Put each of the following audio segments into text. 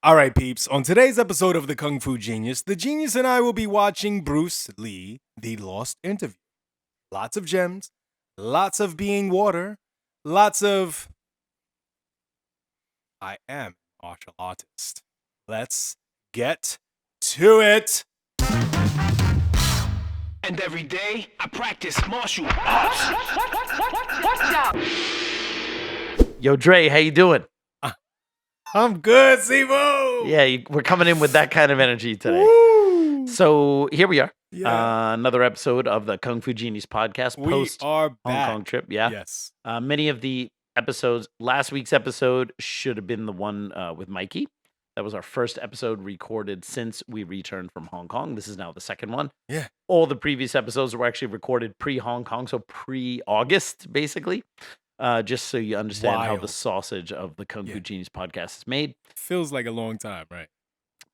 All right, peeps. On today's episode of The Kung Fu Genius, the genius and I will be watching Bruce Lee, The Lost Interview. Lots of gems, lots of being water, lots of I am a martial artist. Let's get to it. And every day I practice martial arts. Yo, Dre, how you doing? I'm good, Sibo. Yeah, we're coming in with that kind of energy today. Woo! So here we are. Yeah. Another episode of the Kung Fu Genius podcast We post are Hong back. Kong trip. Yeah. Yes. Many of the episodes, last week's episode should have been the one with Mikey. That was our first episode recorded since we returned from Hong Kong. This is now the second one. Yeah. All the previous episodes were actually recorded pre-Hong Kong, so pre-August, basically. Just so you understand how the sausage of the Kung Fu Genius podcast is made. Feels like a long time, right?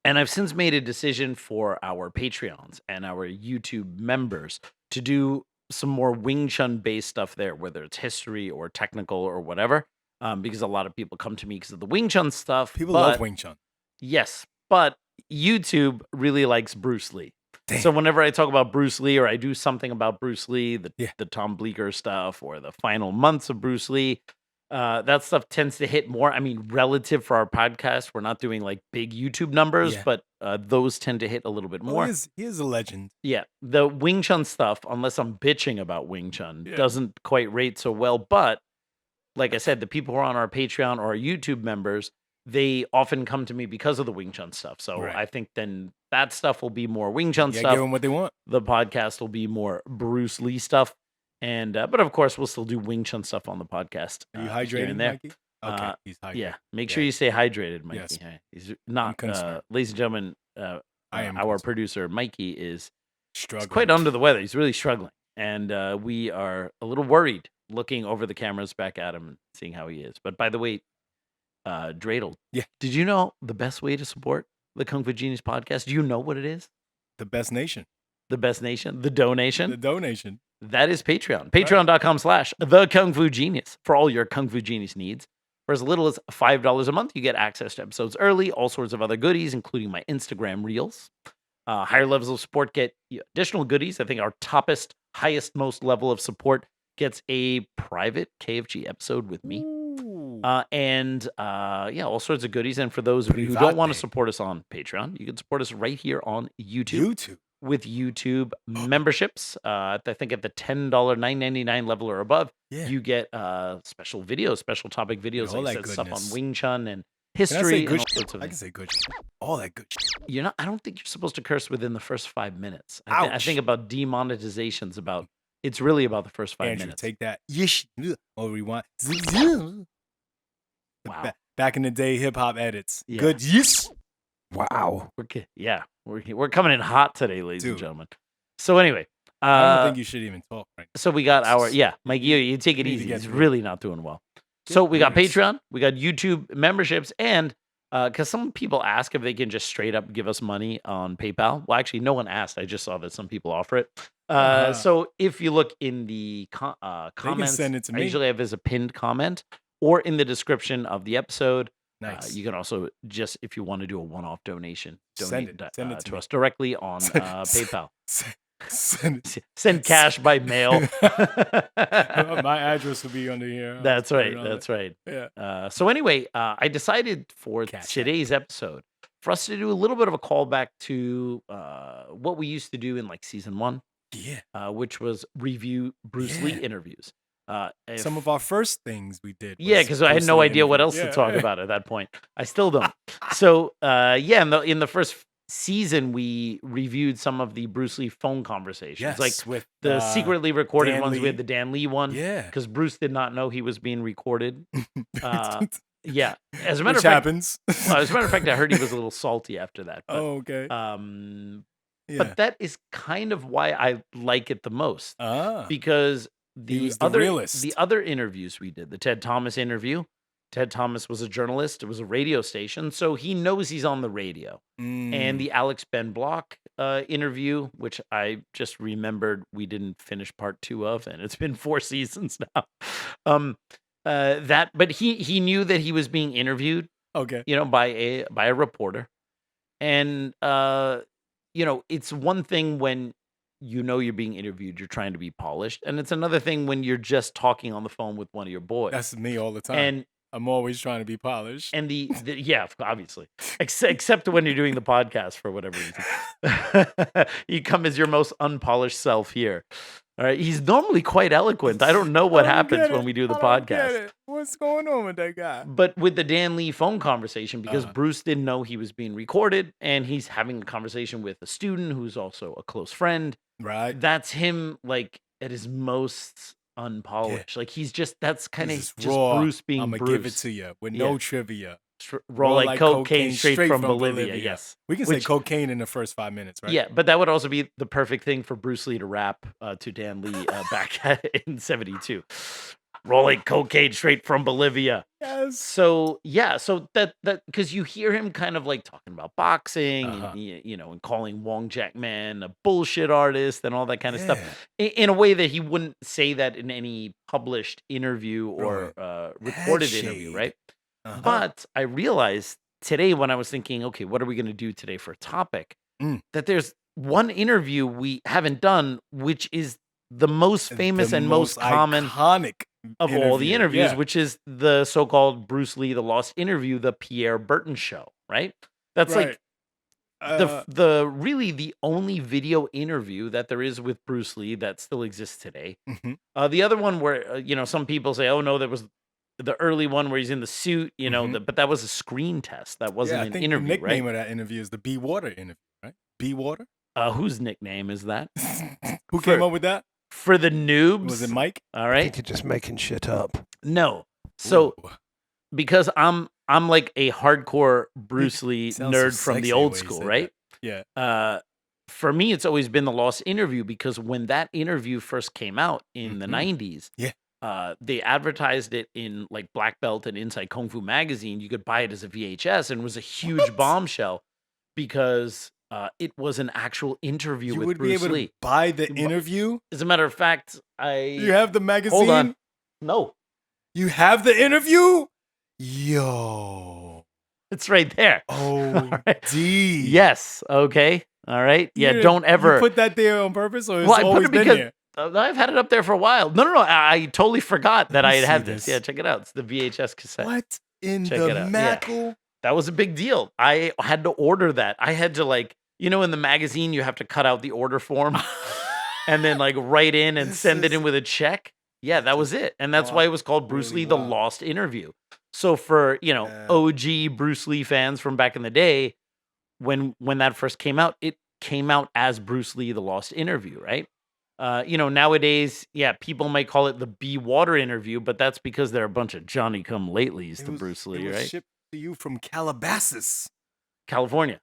And I've since made a decision for our Patreons and our YouTube members to do some more Wing Chun based stuff there, whether it's history or technical or whatever, because a lot of people come to me because of the Wing Chun stuff. People love Wing Chun. Yes, but YouTube really likes Bruce Lee. Damn. So whenever I talk about Bruce Lee or I do something about Bruce Lee, the Tom Bleecker stuff or the final months of Bruce Lee, that stuff tends to hit more. I mean, relative for our podcast, we're not doing like big YouTube numbers, but those tend to hit a little bit more. He is a legend. Yeah. The Wing Chun stuff, unless I'm bitching about Wing Chun, doesn't quite rate so well. But like I said, the people who are on our Patreon or our YouTube members, they often come to me because of the Wing Chun stuff. So I think then that stuff will be more Wing Chun stuff. Give them what they want. The podcast will be more Bruce Lee stuff. And but of course, we'll still do Wing Chun stuff on the podcast. Are you hydrated, Mikey? Okay, he's hydrated. Yeah, make sure you stay hydrated, Mikey. Yes. He's not, ladies and gentlemen, our producer, Mikey, is quite under the weather. He's really struggling. And we are a little worried looking over the cameras back at him and seeing how he is. But by the way, Dreidel, did you know the best way to support the Kung Fu Genius podcast? Do you know what it is? The best nation. The best nation? The donation? The donation. That is Patreon. Patreon.com/the Kung Fu Genius for all your Kung Fu Genius needs. For as little as $5 a month, you get access to episodes early, all sorts of other goodies, including my Instagram reels. Higher levels of support get additional goodies. I think our toppest, highest, most level of support gets a private KFG episode with me. And all sorts of goodies. And for those of you who don't want to support us on Patreon, you can support us right here on YouTube. With YouTube memberships. I think at the $10, $9.99 level or above, you get special videos, special topic videos, like stuff on Wing Chun and history. And all sorts of I can say good shit. All that good shit. You're not. I don't think you're supposed to curse within the first 5 minutes. I think about demonetizations. It's really about the first 5 minutes. Take that. Yish. Or rewind. Wow. Back in the day, hip hop edits. Yeah. Good. Yes. Wow. We're coming in hot today, ladies and gentlemen. So anyway, I don't think you should even talk right now. So we got Mike, you take it easy. He's really not doing well. So we got Patreon, we got YouTube memberships, and because some people ask if they can just straight up give us money on PayPal. Well, actually, no one asked. I just saw that some people offer it. So if you look in the comments, send it to me. I usually have as a pinned comment or in the description of the episode. Nice. You can also just, if you want to do a one-off donation, send it to us directly on PayPal. Send cash by mail. My address will be under here. That's right. Yeah. So anyway, I decided for today's episode for us to do a little bit of a callback to what we used to do in like season 1. Yeah. Which was review Bruce Lee interviews. Some of our first things we did. Because I had no idea what else to talk about at that point. I still don't. So, in the first season, we reviewed some of the Bruce Lee phone conversations. Yes, like with the secretly recorded Dan ones. Lee. We had the Dan Lee one. Yeah. Because Bruce did not know he was being recorded. Yeah. As a matter Which of fact, happens. As a matter of fact, I heard he was a little salty after that. But, okay. But that is kind of why I like it the most. Because the other interviews we did, the Ted Thomas interview, Ted Thomas was a journalist. It was a radio station, so he knows he's on the radio. And the Alex Ben Block interview, which I just remembered we didn't finish part 2 of, and it's been 4 seasons now. But he knew that he was being interviewed. Okay. by a reporter. And it's one thing when you're being interviewed, you're trying to be polished, and it's another thing when you're just talking on the phone with one of your boys. That's me all the time. And I'm always trying to be polished. and yeah, obviously, except when you're doing the podcast for whatever reason, you come as your most unpolished self here. All right, he's normally quite eloquent. I don't know what happens when we do the podcast. What's going on with that guy? But with the Dan Lee phone conversation, because Bruce didn't know he was being recorded, and he's having a conversation with a student who's also a close friend. Right. That's him, like, at his most unpolished. Like, that's kind of just raw. Bruce being I'm Bruce. gonna give it to you with no trivia. Raw like cocaine straight from Bolivia. Yes. We can say cocaine in the first 5 minutes, right? Yeah, but that would also be the perfect thing for Bruce Lee to rap to Dan Lee back in 72. Raw like cocaine straight from Bolivia. Yes. So that because you hear him kind of like talking about boxing and and calling Wong Jack Man a bullshit artist and all that kind of stuff in a way that he wouldn't say that in any published interview or recorded interview, right? But I realized today when I was thinking, okay, what are we going to do today for a topic? That there's one interview we haven't done, which is the most famous and most common iconic of all the interviews, which is the so-called Bruce Lee, the Lost Interview, the Pierre Burton show, right? That's like the really the only video interview that there is with Bruce Lee that still exists today. The other one where, some people say, oh no, there was the early one where he's in the suit, but that was a screen test. That wasn't an interview, the nickname of that interview is the Be Water interview, right? Be Water? Whose nickname is that? Who came up with that? For the noobs. Was it Mike? All right. I think you're just making shit up. No. So, because I'm like a hardcore Bruce Lee nerd from the old school, right? That. Yeah. For me, it's always been the Lost Interview because when that interview first came out in the 90s, they advertised it in like Black Belt and Inside Kung Fu magazine. You could buy it as a VHS, and it was a huge bombshell because it was an actual interview with Bruce Lee. You would be able to buy the interview? As a matter of fact, You have the magazine? Hold on. No. You have the interview? Yo. It's right there. Oh, right. D. Yes. Okay. All right. Yeah. Don't ever. You put that there on purpose, or it's I always put it been because there? I've had it up there for a while. No. I totally forgot that I had had this. this. Yeah, check it out. It's the VHS cassette. What in Check it the out. mackle? Yeah. That was a big deal. I had to order that. I had to in the magazine, you have to cut out the order form and then write in and send it in with a check. Yeah, that was it. And that's why it was called Bruce Lee, the Lost Interview. So for, OG Bruce Lee fans from back in the day, when that first came out, it came out as Bruce Lee, the Lost Interview, right? Nowadays, people might call it the Be Water Interview, but that's because they're a bunch of Johnny-come-latelys to Bruce Lee, right? Shipped to you from Calabasas, California.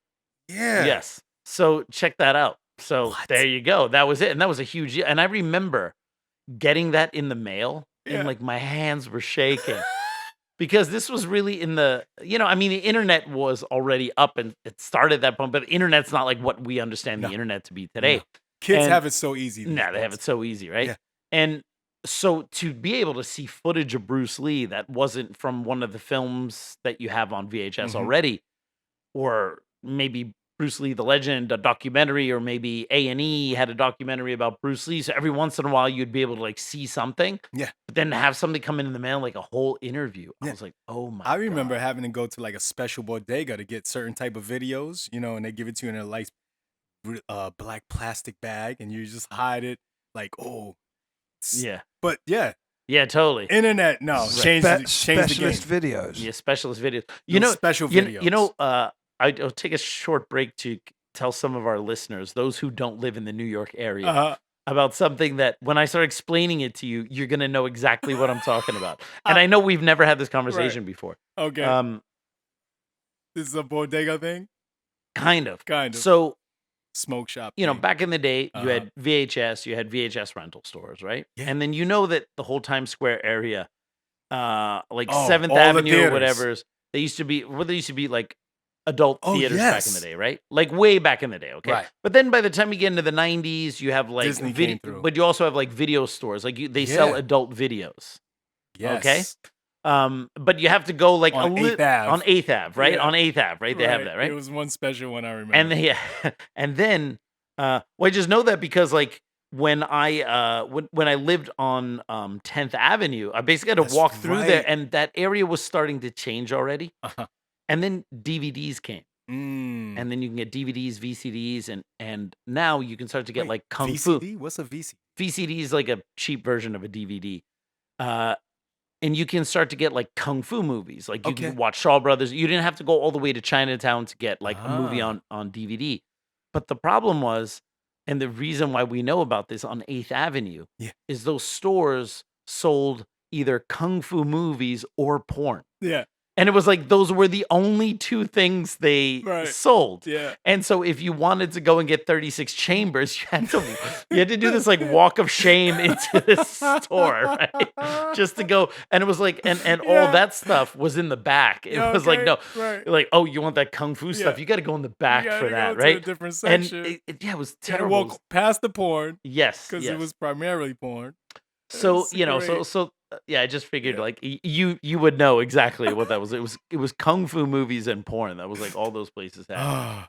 Yeah. Yes. So check that out. So there you go. That was it. And that was a huge, and I remember getting that in the mail and my hands were shaking because this was really in the, the internet was already up and it started at that point, but the internet's not like what we understand the internet to be today. No. Kids have it so easy. No, they have it so easy, right? Yeah. And so to be able to see footage of Bruce Lee that wasn't from one of the films that you have on VHS already, or maybe Bruce Lee, the Legend, a documentary, or maybe A&E had a documentary about Bruce Lee. So every once in a while, you'd be able to see something. Yeah. But then have something come in the mail, like a whole interview. I was like, oh my God. I remember having to go to a special bodega to get certain type of videos, and they give it to you in a light black plastic bag, and you just hide it. Yeah. But yeah. Yeah, totally. Internet, no. Change the game. Specialist videos. Yeah, specialist videos. Special videos. I'll take a short break to tell some of our listeners, those who don't live in the New York area, about something that when I start explaining it to you, you're going to know exactly what I'm talking about. And I know we've never had this conversation before. Okay. This is a bodega thing? Kind of. Kind of. So, smoke shop. Back in the day, you had VHS, you had VHS rental stores, right? Yeah. And then that the whole Times Square area, 7th Avenue or whatever, they used to be adult theaters back in the day, right? Way back in the day, okay? Right. But then by the time you get into the 90s, you have Disney video, came through. but you also have video stores. They sell adult videos. Yes. Okay? But you have to go like On 8th Ave. on 8th Ave, right? Yeah. On 8th Ave, right? They have that, right? It was one special one I remember. And they, and then, well, I just know that because like when I lived on 10th Avenue, I basically had to That's walk through there, right. and that area was starting to change already. Uh-huh. And then DVDs came, Mm. and then you can get DVDs, VCDs, and now you can start to get Wait, like kung fu. VCD? What's a VCD? VCD is like a cheap version of a DVD. And you can start to get like kung fu movies. Like you Okay. can watch Shaw Brothers. You didn't have to go all the way to Chinatown to get like a movie Ah. on DVD. But the problem was, and the reason why we know about this on 8th Avenue Yeah. is those stores sold either kung fu movies or porn. Yeah. And it was like those were the only two things they Right. sold. Yeah. And so if you wanted to go and get 36 chambers, you had to do this like walk of shame into this store, right? Just to go. And it was like, and all Yeah. that stuff was in the back. It Yeah, was like, okay, no, right. like, oh, you want that kung fu stuff? Yeah. You got to go in the back You for gotta that, go to right? a different And section. it was You gotta terrible. walk past the porn Yes. because yes. it was primarily porn. So It's you know, great. so yeah, I just figured Yeah. like you would know exactly what that was. It was kung fu movies and porn. That was like all those places had.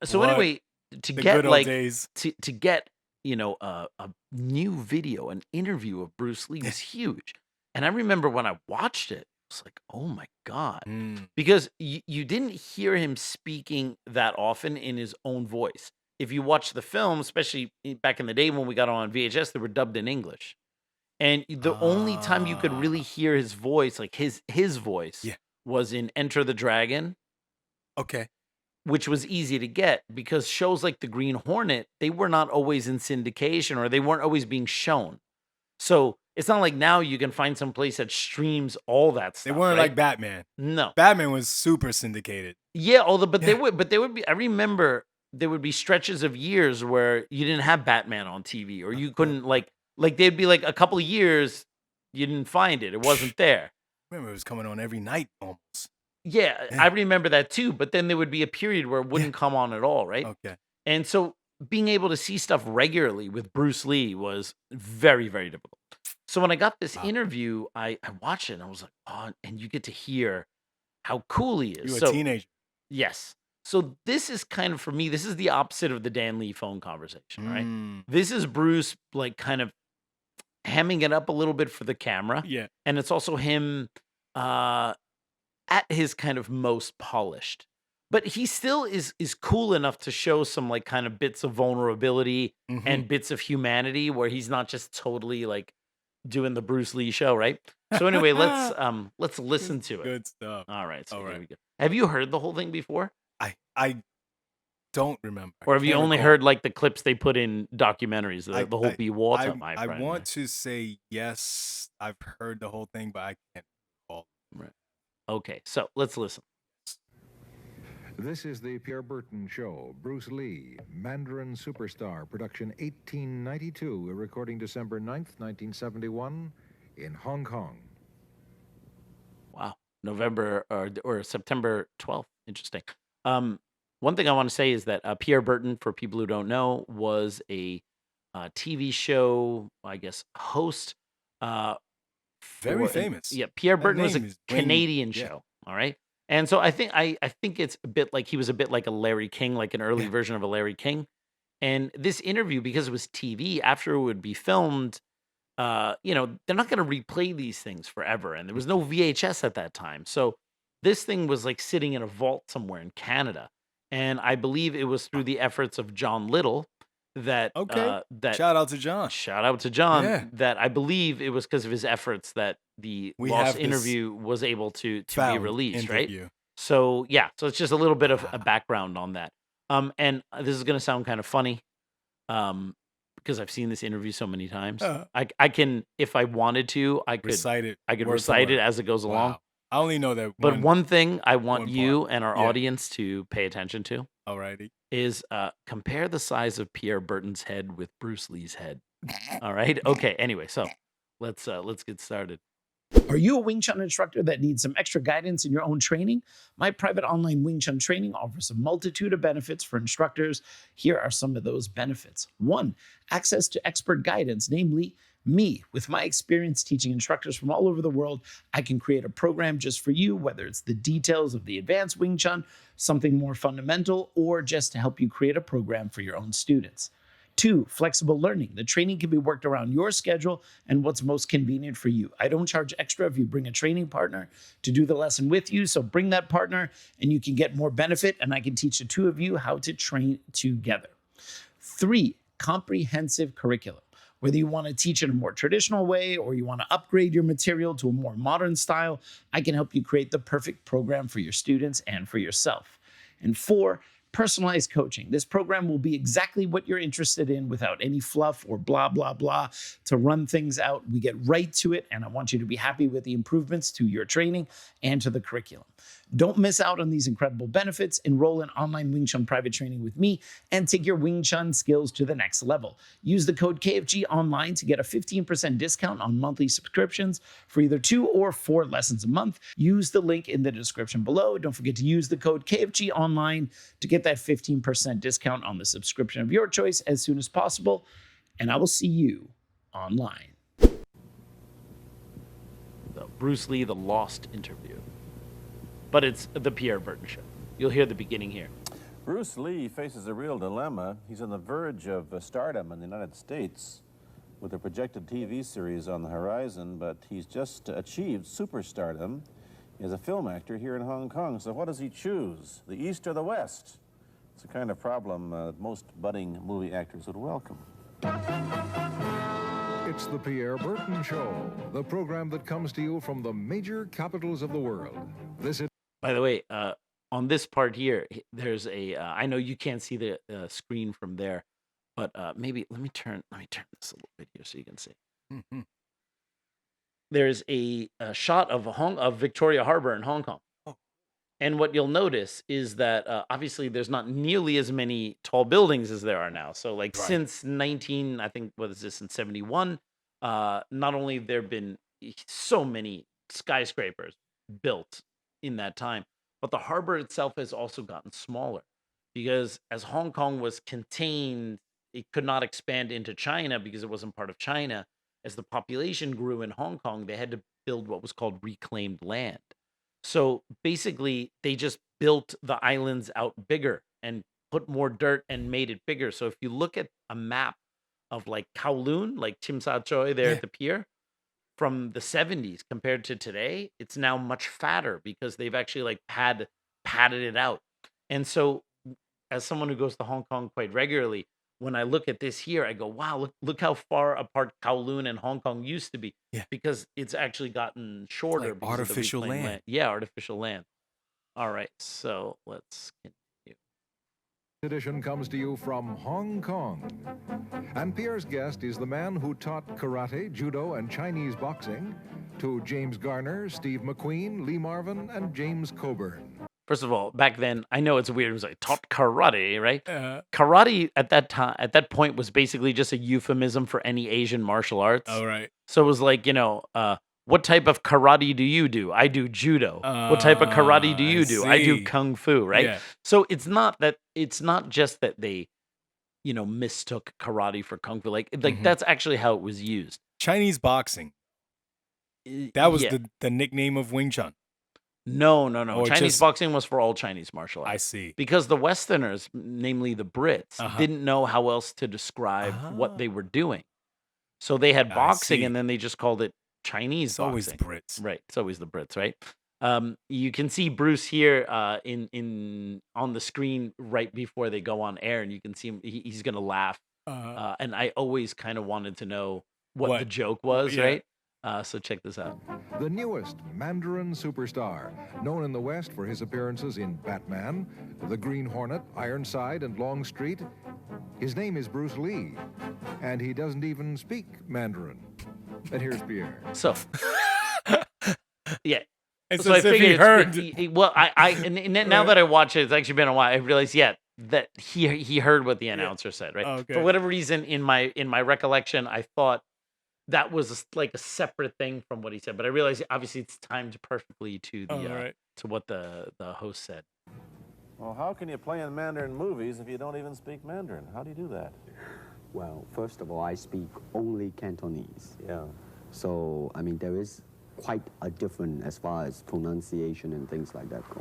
So What? anyway, to The get good old like days. to get a new video, an interview of Bruce Lee was huge. And I remember when I watched it, I was like, oh my god, Mm. because you didn't hear him speaking that often in his own voice. If you watch the film, especially back in the day when we got on VHS, they were dubbed in English. And the only time you could really hear his voice, like his voice, Yeah. was in Enter the Dragon, Okay. which was easy to get because shows like The Green Hornet, they were not always in syndication or they weren't always being shown. So it's not like now you can find some place that streams all that stuff. They weren't right? like Batman. No. Batman was super syndicated. Yeah, although but Yeah. they would be I remember there would be stretches of years where you didn't have Batman on TV or you couldn't like they'd be like a couple of years you didn't find it. It wasn't there. Remember, it was coming on every night almost. Yeah, Yeah. I remember that too, but then there would be a period where it wouldn't come on at all, right? Okay. And so being able to see stuff regularly with Bruce Lee was very, very difficult. So when I got this Wow. interview, I watched it and I was like, oh, and you get to hear how cool he is. You were So a teenager. yes. So this is kind of for me, this is the opposite of the Dan Lee phone conversation, right? Mm. This is Bruce like kind of hamming it up a little bit for the camera. Yeah. And it's also him at his kind of most polished. But he still is cool enough to show some like kind of bits of vulnerability Mhm. and bits of humanity where he's not just totally like doing the Bruce Lee show, right? So anyway, let's listen to it. Good stuff. All right. So All here right. we go. Have you heard the whole thing before? I don't remember. I Or have you can't only recall. heard like the clips they put in documentaries, the whole Be Water, I, my I friend? want to say yes. I've heard the whole thing, but I can't recall. Okay, so let's listen. This is the Pierre Burton Show. Bruce Lee, Mandarin Superstar, production 1892, recording December 9th, 1971, in Hong Kong. Wow, November or September 12th. Interesting. One thing I want to say is that Pierre Burton, for people who don't know, was a TV show, I guess, host. Very for- famous. Yeah, Pierre That Burton was a name is ringing- Canadian yeah. show. All right. And so I think it's a bit like he was a bit like a Larry King, like an early Yeah. version of a Larry King. And this interview, because it was TV, after it would be filmed, they're not going to replay these things forever. And there was no VHS at that time. So this thing was like sitting in a vault somewhere in Canada. And I believe it was through the efforts of John Little that Okay. that Shout out to John. shout out to John Yeah. that I believe it was because of his efforts that the We Lost have this interview was able to be Found released, right? interview. So yeah, so it's just a little bit of a background on that. And this is gonna sound kind of funny, because I've seen this interview so many times. Uh. I can, if I wanted to, I could Recite it. I could word for recite it word. as it goes along. Wow. I only know that. But one thing I want one you part. and our Yeah. audience to pay attention to Alrighty. is compare the size of Pierre Burton's head with Bruce Lee's head. All right. Okay. Anyway, so let's get started. Are you a Wing Chun instructor that needs some extra guidance in your own training? My private online Wing Chun training offers a multitude of benefits for instructors. Here are some of those benefits. 1, access to expert guidance, namely Me, with my experience teaching instructors from all over the world, I can create a program just for you, whether it's the details of the advanced Wing Chun, something more fundamental, or just to help you create a program for your own students. 2, flexible learning. The training can be worked around your schedule and what's most convenient for you. I don't charge extra if you bring a training partner to do the lesson with you, so bring that partner and you can get more benefit, and I can teach the two of you how to train together. 3, comprehensive curriculum. Whether you want to teach in a more traditional way or you want to upgrade your material to a more modern style, I can help you create the perfect program for your students and for yourself. And 4, personalized coaching. This program will be exactly what you're interested in without any fluff or blah, blah, blah to run things out. We get right to it, and I want you to be happy with the improvements to your training and to the curriculum. Don't miss out on these incredible benefits. Enroll in online Wing Chun private training with me and take your Wing Chun skills to the next level. Use the code KFG online to get a 15% discount on monthly subscriptions for either 2 or 4 lessons a month. Use the link in the description below. Don't forget to use the code KFG online to get that 15% discount on the subscription of your choice as soon as possible. And I will see you online. The Bruce Lee, the Lost interview. But it's the Pierre Burton show. You'll hear the beginning here. Bruce Lee faces a real dilemma. He's on the verge of stardom in the United States with a projected TV series on the horizon, but he's just achieved superstardom as a film actor here in Hong Kong. So what does he choose, the East or the West? It's the kind of problem most budding movie actors would welcome. It's the Pierre Burton Show, the program that comes to you from the major capitals of the world. This is By the way, on this part here, there's a. I know you can't see the screen from there, but maybe let me turn this a little bit here so you can see. Mm-hmm. There's a shot of Victoria Harbor in Hong Kong, and what you'll notice is that obviously there's not nearly as many tall buildings as there are now. So like since 19, I think what is this in 71? Not only there have been so many skyscrapers built in that time, but the harbor itself has also gotten smaller because as Hong Kong was contained, it could not expand into China because it wasn't part of China. As the population grew in Hong Kong, they had to build what was called reclaimed land. So basically, they just built the islands out bigger and put more dirt and made it bigger. So if you look at a map of like Kowloon, like Tsim Sha Tsui there at the pier, from the 70s compared to today, it's now much fatter because they've actually like padded it out. And so as someone who goes to Hong Kong quite regularly, when I look at this here, I go, wow, look how far apart Kowloon and Hong Kong used to be. Yeah. Because it's actually gotten shorter. Like because of the artificial reclaimed land. Yeah, artificial land. All right, so let's continue. edition comes to you from Hong Kong. And Pierre's guest is the man who taught karate, judo, and Chinese boxing to James Garner, Steve McQueen, Lee Marvin, and James Coburn. First of all, back then, I know it's weird. It was like taught karate, right? Karate at that point was basically just a euphemism for any Asian martial arts. Oh, right. So it was like, what type of karate do you do? I do judo. What type of karate do you do? I do kung fu, right? Yeah. So it's not just that they, mistook karate for kung fu. Like that's actually how it was used. Chinese boxing. That was Yeah. the nickname of Wing Chun. No. Or Chinese just- boxing was for all Chinese martial arts. I see. Because the Westerners, namely the Brits, didn't know how else to describe what they were doing. So they had I boxing see. and then they just called it Chinese It's boxing. always the Brits. Right. It's always the Brits, right? You can see Bruce here in on the screen right before they go on air, and you can see him. He's gonna laugh, and I always kind of wanted to know what the joke was, Yeah. right? So check this out. The newest Mandarin superstar, known in the West for his appearances in Batman, The Green Hornet, Ironside, and Longstreet. His name is Bruce Lee, and he doesn't even speak Mandarin. And here's Pierre. So, yeah. It's So I as if figured he it's- heard. well, and now that I watch it, it's actually been a while. I realized, that he heard what the announcer said, right? Oh, okay. For whatever reason, in my recollection, I thought that was like a separate thing from what he said, but I realized obviously it's timed perfectly to the right. to what the host said. Well, how can you play in Mandarin movies if you don't even speak Mandarin? How do you do that? Well, first of all, I speak only Cantonese. Yeah. So, I mean, there is quite a difference as far as pronunciation and things like that go.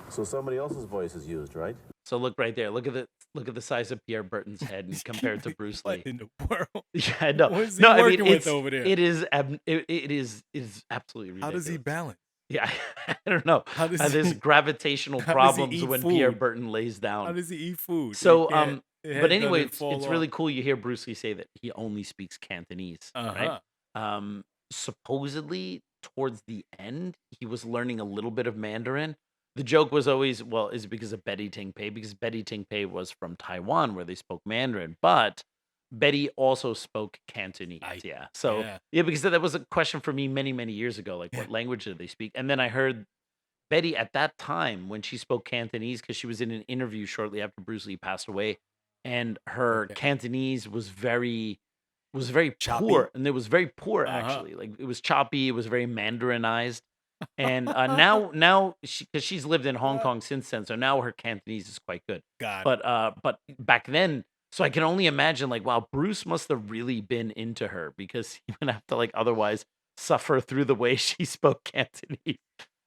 So somebody else's voice is used, right? So look right there. Look at the size of Pierre Burton's head and compared to Bruce What Lee. in the world? Yeah, no, What is he no. I mean, working with it's over there? it is it is absolutely ridiculous. How does he balance? Yeah, I don't know. How does There's he- gravitational how does he problems eat when Pierre food? Burton lays How down. does he eat food? So, He can't- the head but anyway, doesn't fall it's really off. cool. You hear Bruce Lee say that he only speaks Cantonese, right? Supposedly, towards the end, he was learning a little bit of Mandarin. The joke was always, well, is it because of Betty Ting Pei? Because Betty Ting Pei was from Taiwan, where they spoke Mandarin, but Betty also spoke Cantonese. Yeah. So, yeah. yeah, because that was a question for me many, many years ago. Like, what language did they speak? And then I heard Betty at that time when she spoke Cantonese, because she was in an interview shortly after Bruce Lee passed away, and her Cantonese was very Choppy? poor, and it was very poor Uh-huh. actually. Like it was choppy, it was very Mandarinized. And now because she's lived in Hong Kong since then, so now her Cantonese is quite good. God. But back then, so I can only imagine like, wow, Bruce must have really been into her because he would have to like otherwise suffer through the way she spoke Cantonese.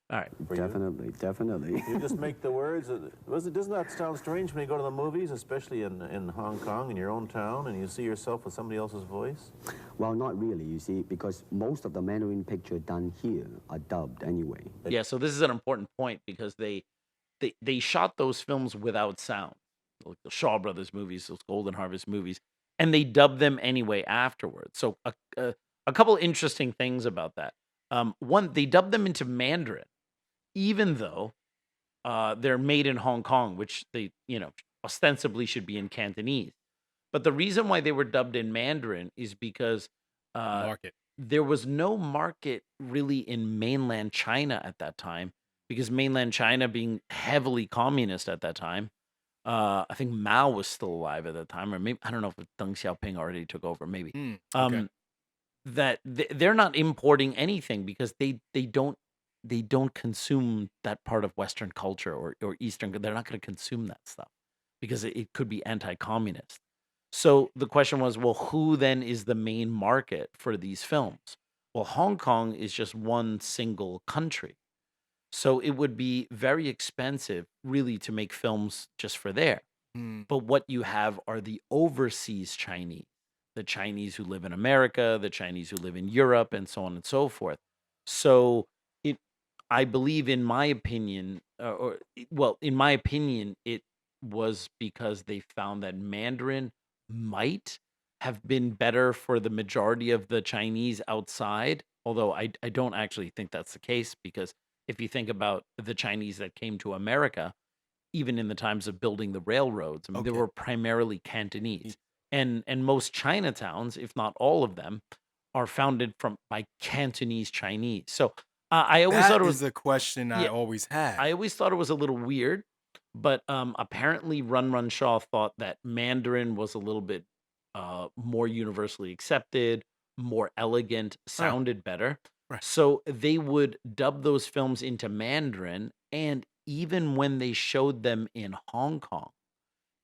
All right. For you? Definitely. You just make the words. Doesn't that sound strange when you go to the movies, especially in Hong Kong, in your own town, and you see yourself with somebody else's voice? Well, not really, you see, because most of the Mandarin picture done here are dubbed anyway. Yeah, so this is an important point because they shot those films without sound, like the Shaw Brothers movies, those Golden Harvest movies, and they dubbed them anyway afterwards. So a couple interesting things about that. One, they dubbed them into Mandarin, even though they're made in Hong Kong, which they ostensibly should be in Cantonese. But the reason why they were dubbed in Mandarin is because Market. there was no market really in mainland China at that time, because mainland China being heavily communist at that time, I think Mao was still alive at that time, or maybe I don't know if Deng Xiaoping already took over. Maybe Okay. that they're not importing anything because they don't consume that part of Western culture or Eastern. They're not going to consume that stuff because it could be anti-communist. So the question was, well, who then is the main market for these films? Well, Hong Kong is just one single country. So it would be very expensive, really, to make films just for there. But what you have are the overseas Chinese, the Chinese who live in America, the Chinese who live in Europe, and so on and so forth. So I believe, in my opinion, it was because they found that Mandarin might have been better for the majority of the Chinese outside, although I don't actually think that's the case, because if you think about the Chinese that came to America, even in the times of building the railroads, I mean, they were primarily Cantonese. And most Chinatowns, if not all of them, are founded by Cantonese Chinese. So I always thought it was a question I always had. I always thought it was a little weird, but apparently Run Run Shaw thought that Mandarin was a little bit more universally accepted, more elegant, sounded better. Right. So they would dub those films into Mandarin, and even when they showed them in Hong Kong,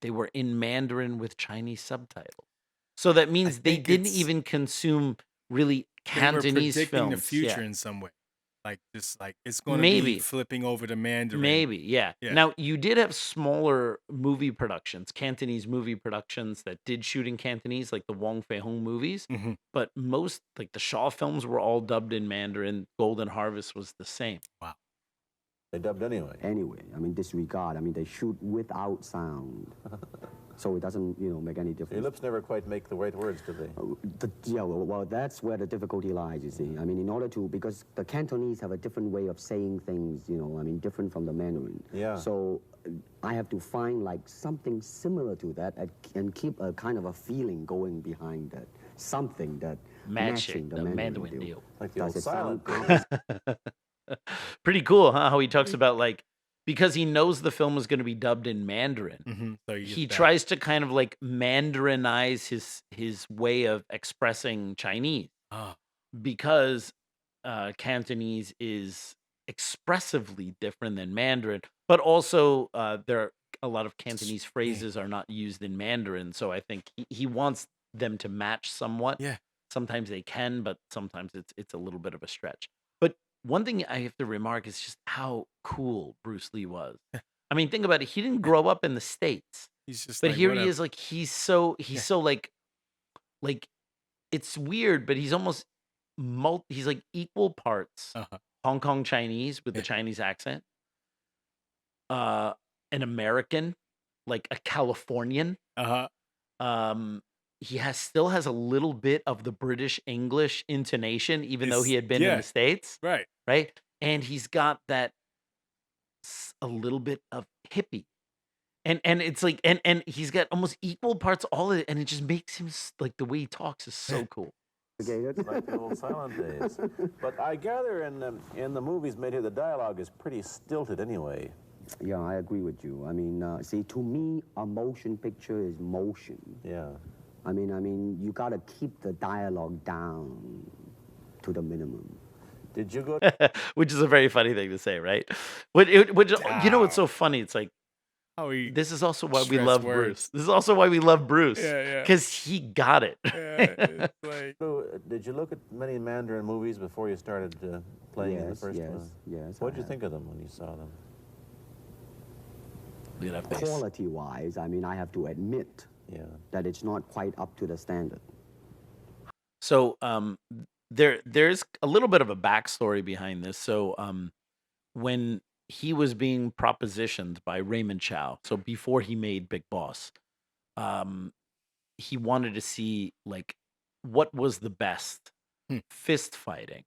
they were in Mandarin with Chinese subtitles. So that means they didn't even consume really Cantonese they were predicting films. the future in some way. Like just like it's going to be flipping over to Mandarin. Maybe, yeah. Now you did have smaller movie productions, Cantonese movie productions that did shoot in Cantonese, like the Wong Fei Hung movies. But most, like the Shaw films, were all dubbed in Mandarin. Golden Harvest was the same. Wow. They dubbed anyway. Anyway, I mean, disregard. I mean, they shoot without sound. So it doesn't, make any difference. Your lips never quite make the right words, do they? Well, that's where the difficulty lies, you see. I mean, in order to, because the Cantonese have a different way of saying things, different from the Mandarin. Yeah. So I have to find like something similar to that and keep a kind of a feeling going behind that. Something that matching the Mandarin deal. Like the Does old it sound silent. Pretty cool, huh? How he talks about, like, because he knows the film is going to be dubbed in Mandarin, So he tries to kind of like Mandarinize his way of expressing Chinese, because Cantonese is expressively different than Mandarin, but also there a lot of Cantonese phrases are not used in Mandarin. So I think he wants them to match somewhat. Yeah. Sometimes they can, but sometimes it's a little bit of a stretch. But one thing I have to remark is just how cool Bruce Lee was. I mean, think about it. He didn't grow up in the States, He's just but like, here whatever. he is. Like he's so like it's weird, but he's almost he's like equal parts Hong Kong Chinese with the Chinese accent, an American, like a Californian. He still has a little bit of the British English intonation, even though he had been in the States. Right. Right. And he's got that a little bit of hippie. And it's like and he's got almost equal parts all of it, and it just makes him like the way he talks is so cool. Like the old silent days. But I gather in the movies made here, the dialogue is pretty stilted anyway. Yeah, I agree with you. I mean, see, to me, a motion picture is motion. Yeah. I mean, you got to keep the dialogue down to the minimum. Did you go? Which is a very funny thing to say, right? Which you know what's so funny? It's like, this is also why we love Bruce. This is also why we love Bruce. Because he got it. So, did you look at many Mandarin movies before you started playing in the first one? Yes. What did you think of them when you saw them? Look at that face. Quality-wise, I mean, I have to admit that it's not quite up to the standard. So there's a little bit of a backstory behind this. So when he was being propositioned by Raymond Chow, so before he made Big Boss, he wanted to see like what was the best fist fighting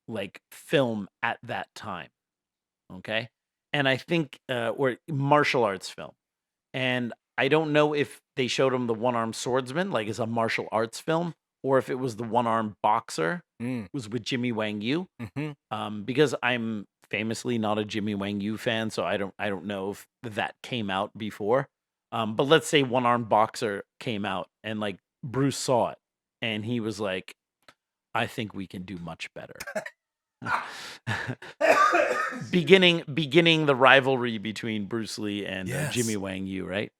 like film at that time. Okay. And I think or martial arts film. And I don't know if they showed him the one-armed swordsman, like as a martial arts film, or if it was the one-armed boxer, was with Jimmy Wang Yu. Because I'm famously not a Jimmy Wang Yu fan, so I don't know if that came out before. But let's say one-armed boxer came out and like Bruce saw it and he was like, I think we can do much better. beginning the rivalry between Bruce Lee and Jimmy Wang Yu, right?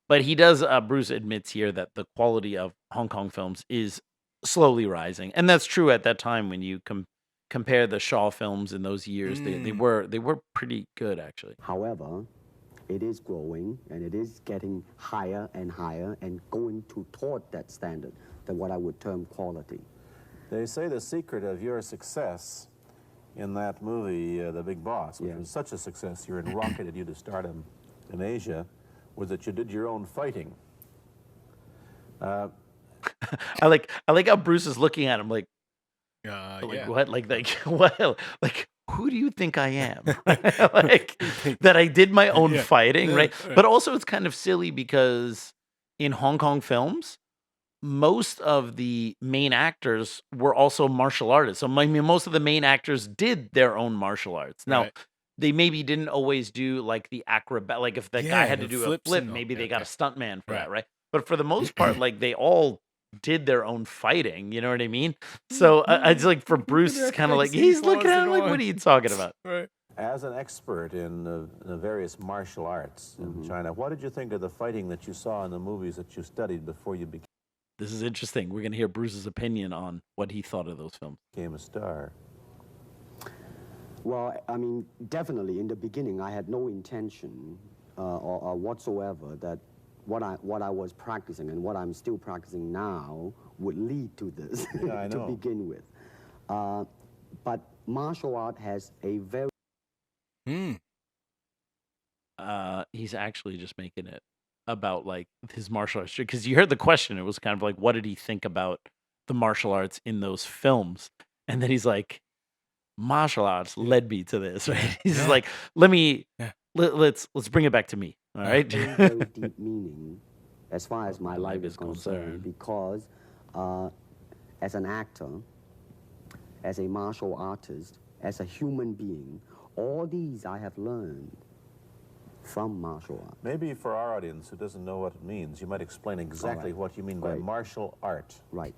But he does. Bruce admits here that the quality of Hong Kong films is slowly rising, and that's true at that time. When you compare the Shaw films in those years, they were pretty good actually. However, it is growing and it is getting higher and higher and going toward that standard, that what I would term quality. They say the secret of your success in that movie, The Big Boss, which was such a success, you rocketed you to stardom in Asia, was that you did your own fighting. I like how Bruce is looking at him like what? Like what? Like who do you think I am? Like that I did my own fighting, right? But also it's kind of silly because in Hong Kong films, most of the main actors were also martial artists. So I mean, most of the main actors did their own martial arts. Now, they maybe didn't always do like the acrobat. Like if the guy had to do a flip, maybe they got a stuntman for that, right? But for the most part, like they all did their own fighting. You know what I mean? So it's like for Bruce, it's kind of like he's looking at him like, what are you talking about? Right. As an expert in the various martial arts in China, what did you think of the fighting that you saw in the movies that you studied before you became This is interesting. We're going to hear Bruce's opinion on what he thought of those films. Became a star. Well, I mean, definitely in the beginning, I had no intention or whatsoever that what I was practicing and what I'm still practicing now would lead to this to begin with. But martial art has a very... He's actually just making it about like his martial arts, because you heard the question. It was kind of like, what did he think about the martial arts in those films? And then he's like, martial arts led me to this, right? He's just like, let's bring it back to me. All right. Very deep meaning as far as my life is concerned, because as an actor, as a martial artist, as a human being, all these I have learned from martial art. Maybe for our audience who doesn't know what it means, you might explain exactly what you mean by martial art. Right.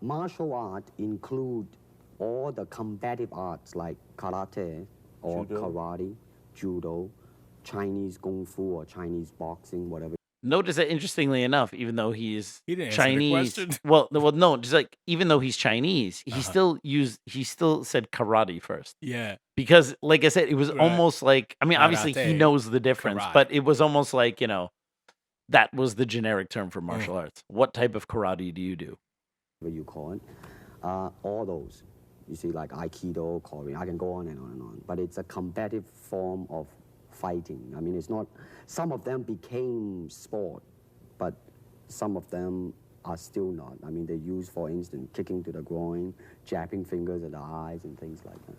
Martial art include all the combative arts like karate or karate, judo, Chinese kung fu or Chinese boxing, whatever. Notice that interestingly enough, even though he's He didn't answer the Chinese, question. well, no, just like even though he's Chinese, he still said karate first. Yeah. Because, like I said, it was Right. almost like, I mean, obviously he Karate, knows the difference, karate. but it was almost like, that was the generic term for martial arts. What type of karate do you do? Whatever you call it, all those. You see, like Aikido, Korean, I can go on and on and on. But it's a combative form of fighting. I mean, it's not, some of them became sport, but some of them are still not. I mean, they use, for instance, kicking to the groin, jabbing fingers at the eyes, and things like that.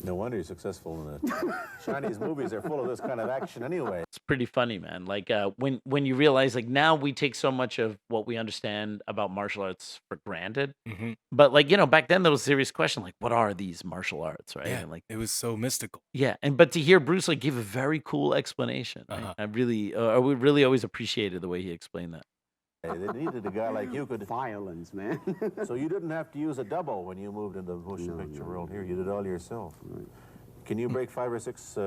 No wonder you're successful in the Chinese movies. They're full of this kind of action anyway. It's pretty funny, man. Like when you realize, like, now we take so much of what we understand about martial arts for granted. Mm-hmm. But like, back then there was a serious question, like, what are these martial arts, right? Yeah, And like, it was so mystical. yeah, but to hear Bruce like give a very cool explanation, right? I really always appreciated the way he explained that. They needed a guy like you could. Violence, man. So you didn't have to use a double when you moved into the motion picture world here. You did it all yourself. Right. Can you break 5 or 6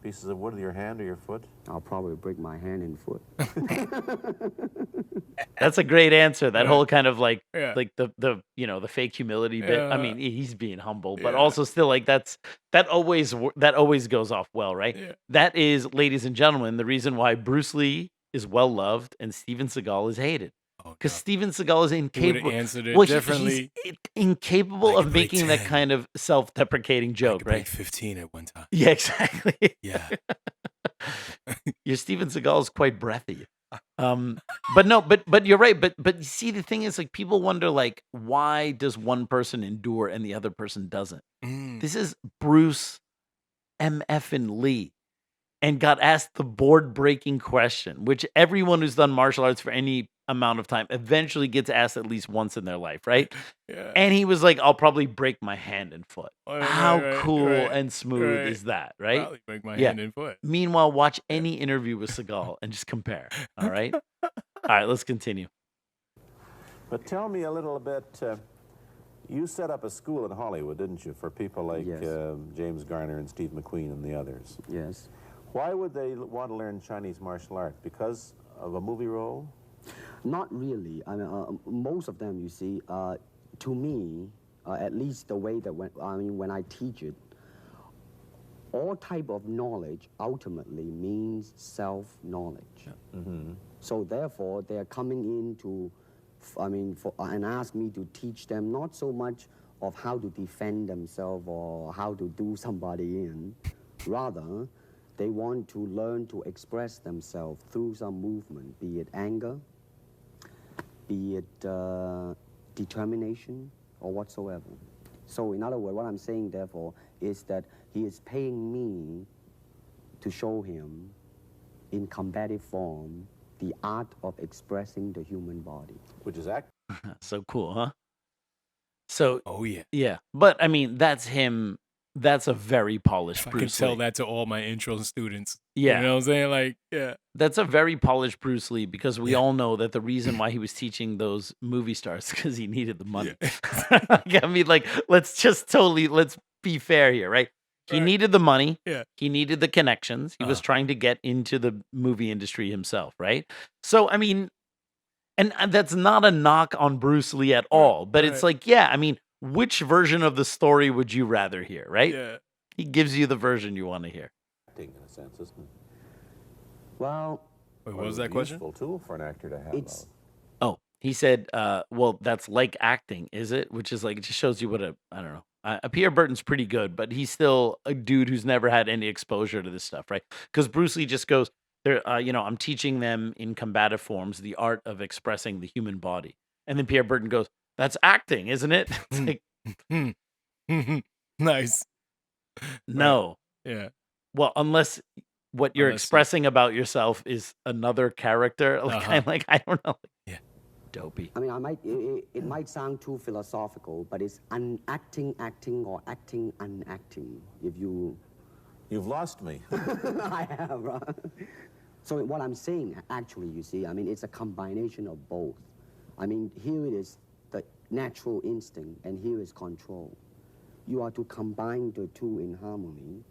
pieces of wood with your hand or your foot? I'll probably break my hand and foot. That's a great answer. That whole kind of like Yeah. like the fake humility bit. I mean, he's being humble, but Yeah. also still like that always goes off well, right? Yeah. That is, ladies and gentlemen, the reason why Bruce Lee is well loved and Steven Seagal is hated. Oh, Because no. Steven Seagal is He would've incapable. answered it Well, differently. he's incapable I could of break making that 10. kind of self-deprecating I joke, could right? break 15 at one time. Yeah, exactly. Yeah. Your Steven Seagal is quite breathy. But you're right. But you see, the thing is, like, people wonder, like, why does one person endure and the other person doesn't? Mm. This is Bruce M.F. and Lee, and got asked the board-breaking question, which everyone who's done martial arts for any amount of time eventually gets asked at least once in their life, right? Yeah. And he was like, "I'll probably break my hand and foot." Right, How right, cool right, and smooth right. is that, right? Probably break my Yeah. hand and foot. Meanwhile, watch any interview with Seagal and just compare. All right? All right, let's continue. But tell me a little bit. You set up a school in Hollywood, didn't you, for people like Yes. James Garner and Steve McQueen and the others? Yes. Why would they want to learn Chinese martial art? Because of a movie role? Not really. I mean, most of them, you see, to me, at least the way that when I teach it, all type of knowledge ultimately means self-knowledge. Mm-hmm. So therefore, they're coming in to, and ask me to teach them not so much of how to defend themselves or how to do somebody in, rather, they want to learn to express themselves through some movement, be it anger, be it determination, or whatsoever. So in other words, what I'm saying, therefore, is that he is paying me to show him, in combative form, the art of expressing the human body. Which is act. So cool, huh? So, Oh, yeah. yeah. But, I mean, that's him. That's a very polished If I could Bruce tell Lee. that to all my intro students. Yeah. You know what I'm saying? Like, yeah. That's a very polished Bruce Lee, because we all know that the reason why he was teaching those movie stars because he needed the money. I mean, like, let's be fair here, right? He Right. needed the money. Yeah. He needed the connections. He was trying to get into the movie industry himself, right? So, I mean, and that's not a knock on Bruce Lee at all, but it's right. like, yeah, I mean, which version of the story would you rather hear, right? Yeah. He gives you the version you want to hear. Acting, in a sense, isn't it? Well, Wait, Or what was a that question? Useful tool for an actor to have. It's- though. Oh, he said, well, that's like acting, is it? Which is like, it just shows you what I don't know. Pierre Burton's pretty good, but he's still a dude who's never had any exposure to this stuff, right? Because Bruce Lee just goes, I'm teaching them in combative forms the art of expressing the human body. And then Pierre Burton goes, that's acting, isn't it? It's like, Nice. no. Yeah. Well, unless what you're Unless you- expressing about yourself is another character. Like, I'm like, I don't know. Yeah. Dopey. I mean, it might sound too philosophical, but it's unacting, acting, or acting, unacting. If you... You've lost me. I have, right? So what I'm saying, actually, you see, I mean, it's a combination of both. I mean, here it is the natural instinct, and here is control. You are to combine the two in harmony,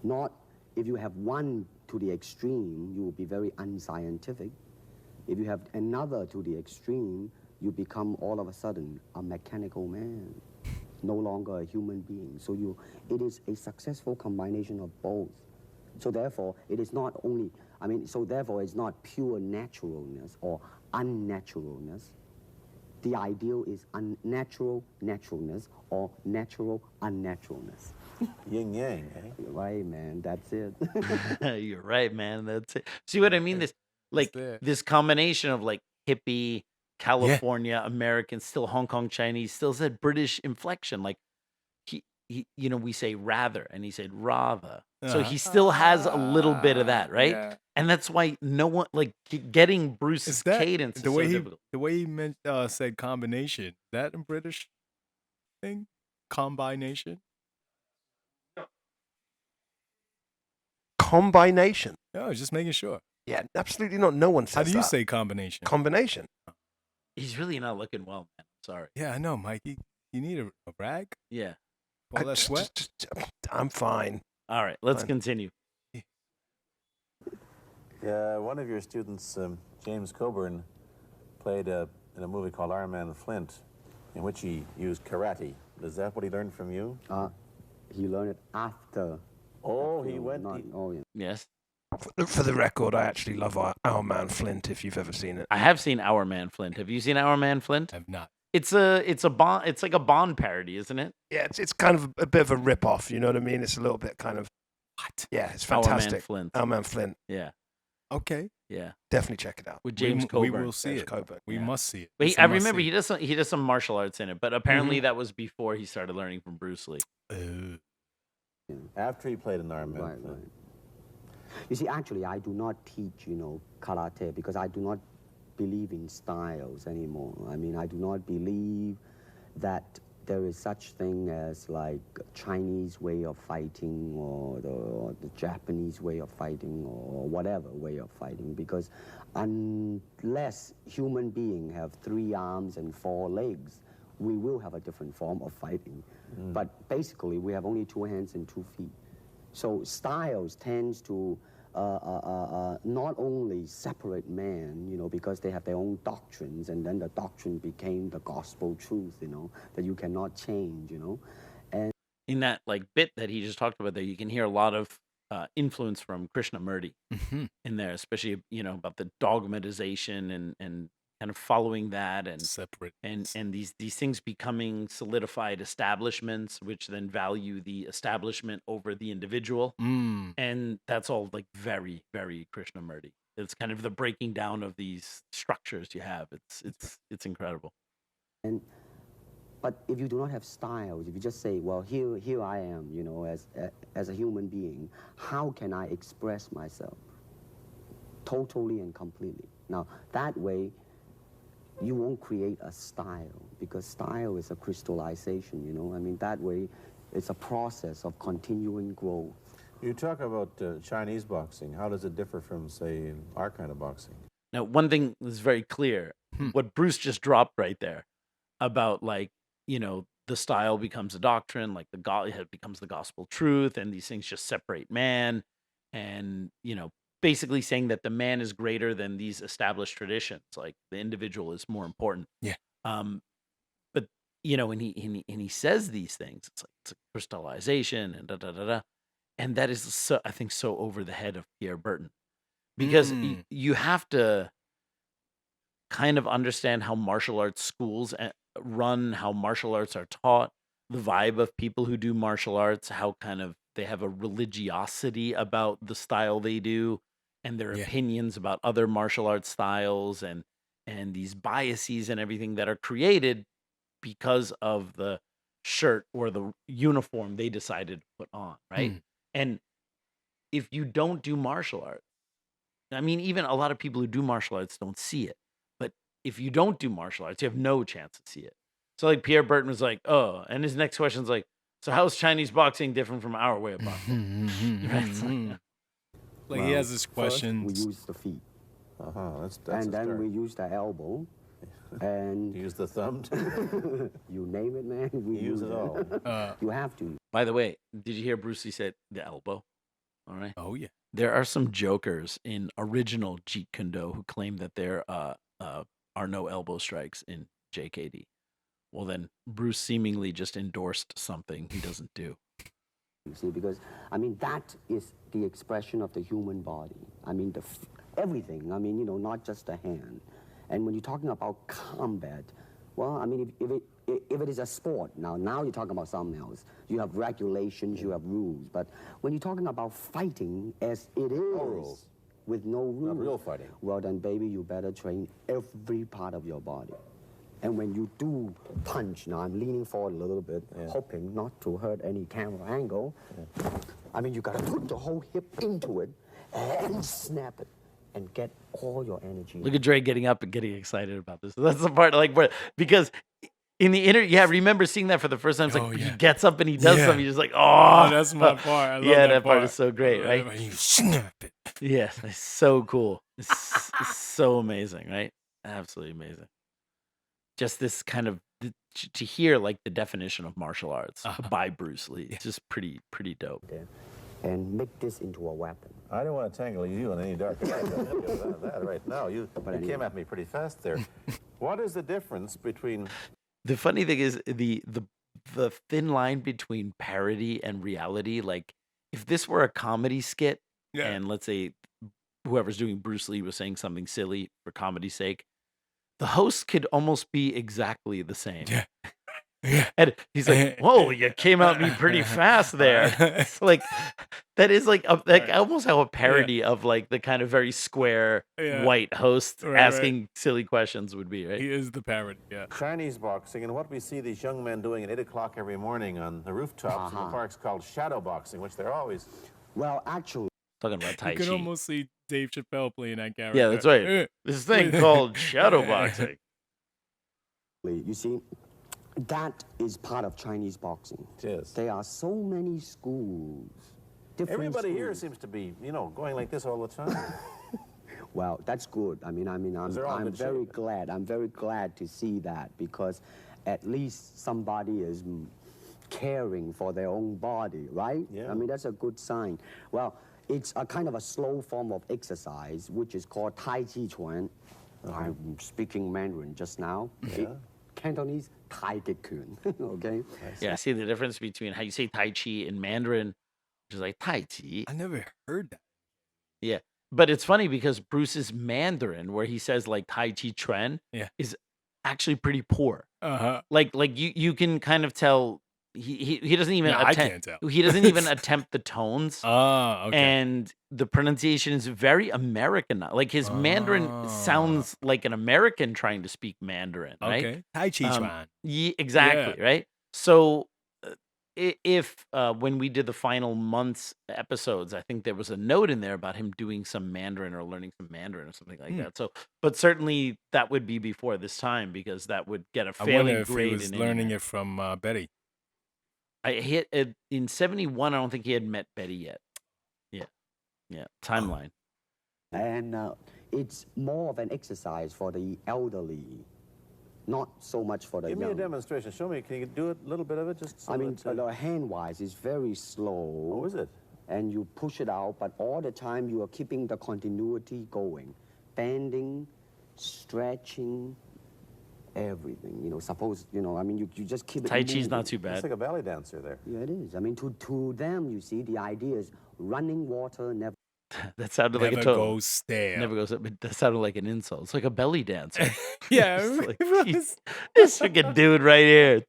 not if you have one to the extreme, you will be very unscientific. If you have another to the extreme, you become all of a sudden a mechanical man, no longer a human being. So it is a successful combination of both. So therefore, it is not only, so therefore it's not pure naturalness or unnaturalness. The ideal is unnatural naturalness or natural unnaturalness. Yin yang, eh? You're right, man. That's it. You're right, man. That's it. See what I mean? This combination of like hippie, California, American, still Hong Kong Chinese, still said British inflection. Like he we say rather, and he said rather. So he still has a little bit of that, right? Yeah. And that's why no one like getting Bruce's cadence is so difficult. The way he said combination, is that a British thing? Combination? Combination. No, I was just making sure. Yeah, absolutely not. No one says How do you that. say combination? Combination. He's really not looking well, man. Sorry. Yeah, I know, Mikey. You need a rag? Yeah. All that sweat? I'm fine. All right, let's Fine. continue. Yeah, one of your students, James Coburn, played in a movie called Our Man Flint, in which he used karate. Is that what he learned from you? He learned it after. Oh, he went. Yeah. Yes. For the record, I actually love Our Man Flint, if you've ever seen it. I have seen Our Man Flint. Have you seen Our Man Flint? I have not. It's a Bond. It's like a Bond parody, isn't it? Yeah, it's kind of a bit of a rip-off, you know what I mean? It's a little bit kind of... What? Yeah, it's Our Man fantastic. Flint. Our Man Flint. Yeah. Okay. Yeah. Definitely check it out. With James we Coburn. will see James it. Coburn. We must see it. But It's a I must remember see. he does some martial arts in it, but apparently that was before he started learning from Bruce Lee. After he played in Our Man Right, Flint. right. You see, actually, I do not teach, karate because I do not believe in styles anymore. I do not believe that there is such thing as like Chinese way of fighting or the Japanese way of fighting or whatever way of fighting, because unless human beings have 3 arms and 4 legs, we will have a different form of fighting. But basically, we have only 2 hands and 2 feet. So styles tends to not only separate man, because they have their own doctrines, and then the doctrine became the gospel truth, that you cannot change, And In that like bit that he just talked about there, you can hear a lot of influence from Krishnamurti in there, especially about the dogmatization and kind of following that and Separate. and these things becoming solidified establishments, which then value the establishment over the individual, and that's all like very, very Krishnamurti. It's kind of the breaking down of these structures you have. It's incredible. But if you do not have styles, if you just say, well, here I am, as a human being, how can I express myself totally and completely? Now, that way, you won't create a style, because style is a crystallization, that way, it's a process of continuing growth. You talk about Chinese boxing. How does it differ from, say, our kind of boxing? Now, one thing is very clear. What Bruce just dropped right there about like, the style becomes a doctrine, like it becomes the gospel truth, and these things just separate man, and basically saying that the man is greater than these established traditions, like the individual is more important. Yeah. But and he says these things, it's a crystallization and da da da da, and that is so, I think, so over the head of Pierre Burton, because you have to kind of understand how martial arts schools run, how martial arts are taught, the vibe of people who do martial arts, how kind of they have a religiosity about the style they do, and their opinions about other martial arts styles, and these biases and everything that are created because of the shirt or the uniform they decided to put on, right? And if you don't do martial arts, even a lot of people who do martial arts don't see it. But if you don't do martial arts, you have no chance to see it. So like Pierre Burton was like, oh, and his next question's like, so how is Chinese boxing different from our way of boxing? Right? Like he has this question. We use the feet. That's and a then start. we use the elbow. And Use the thumb. you name it, man. We Use it all. You have to. By the way, did you hear Bruce Lee said the elbow? All right. Oh yeah. There are some jokers in original Jeet Kune Do who claim that there are no elbow strikes in JKD. Well, then Bruce seemingly just endorsed something he doesn't do. You see, because, I mean, that is the expression of the human body. I mean, everything. I mean, you know, not just the hand. And when you're talking about combat, well, I mean, if it is a sport, now you're talking about something else. You have regulations, you have rules. But when you're talking about fighting as it is, rules. with no rules. Not real fighting. Well, then, baby, you better train every part of your body. And when you do punch, now I'm leaning forward a little bit, hoping not to hurt any camera angle. I mean, you gotta put the whole hip into it and snap it and get all your energy. Look at Dre getting up and getting excited about this. That's the part, like, where, because in the interview, remember seeing that for the first time. It's like he gets up and he does something. You're just like, oh, that's my part. I love that part is so great, right? You snap it. Yes, it's so cool. It's so amazing, right? Absolutely amazing. Just this kind of to hear like the definition of martial arts by Bruce Lee. It's just pretty dope. And make this into a weapon. I don't want to tangle you in any dark that right now. You came at me pretty fast there. What is the difference between... The funny thing is the thin line between parody and reality. Like, if this were a comedy skit, and let's say whoever's doing Bruce Lee was saying something silly for comedy's sake, the host could almost be exactly the same. Yeah. And he's like, whoa, you came at me pretty fast there. It's like, that is like almost how a parody of like the kind of very square white host asking silly questions would be, right? He is the parody, Chinese boxing, and what we see these young men doing at 8 o'clock every morning on the rooftops in the parks called shadow boxing, which they're always... Well, actually... Talking about Tai Chi. You can almost see Dave Chappelle playing that character. Yeah, that's right. This thing called shadow boxing. You see, that is part of Chinese boxing. Yes. There are so many schools. Everybody here seems to be, going like this all the time. Well, that's good. I'm very glad. I'm very glad to see that, because at least somebody is caring for their own body, right? Yeah. I mean, that's a good sign. Well, it's a kind of a slow form of exercise, which is called Tai Chi Chun. I'm speaking Mandarin just now. Yeah. Cantonese, Tai Chi Kun. Okay? Yeah, see the difference between how you say Tai Chi in Mandarin, which is like Tai Chi. I never heard that. Yeah. But it's funny because Bruce's Mandarin, where he says like Tai Chi Chuan, is actually pretty poor. Like you can kind of tell he doesn't even attempt. I can't tell. He doesn't even attempt the tones. Okay. And the pronunciation is very American. Like his Mandarin sounds like an American trying to speak Mandarin, right? Okay. Tai Chi Chuan. Yeah, exactly, right? So if when we did the final month's episodes, I think there was a note in there about him doing some Mandarin or learning some Mandarin or something like that. So, but certainly that would be before this time, because that would get a I wonder failing if grade he was in learning India. it from Betty. I hit in 71. I don't think he had met Betty yet. Yeah. Timeline. And it's more of an exercise for the elderly, not so much for the Give young. me a demonstration. Show me. Can you do a little bit of it? Just so I mean, that, hand-wise, it's very slow. Oh, is it? And you push it out, but all the time you are keeping the continuity going. Bending, stretching, everything. Suppose, I mean, you just keep it Tai Chi's moving. not too bad. It's like a ballet dancer there. Yeah, it is. I mean, to them, you see, the idea is running water never... That sounded like Never a total. goes stale. Never goes up. But that sounded like an insult. It's like a belly dancer. Yeah. It's like, this freaking dude right here.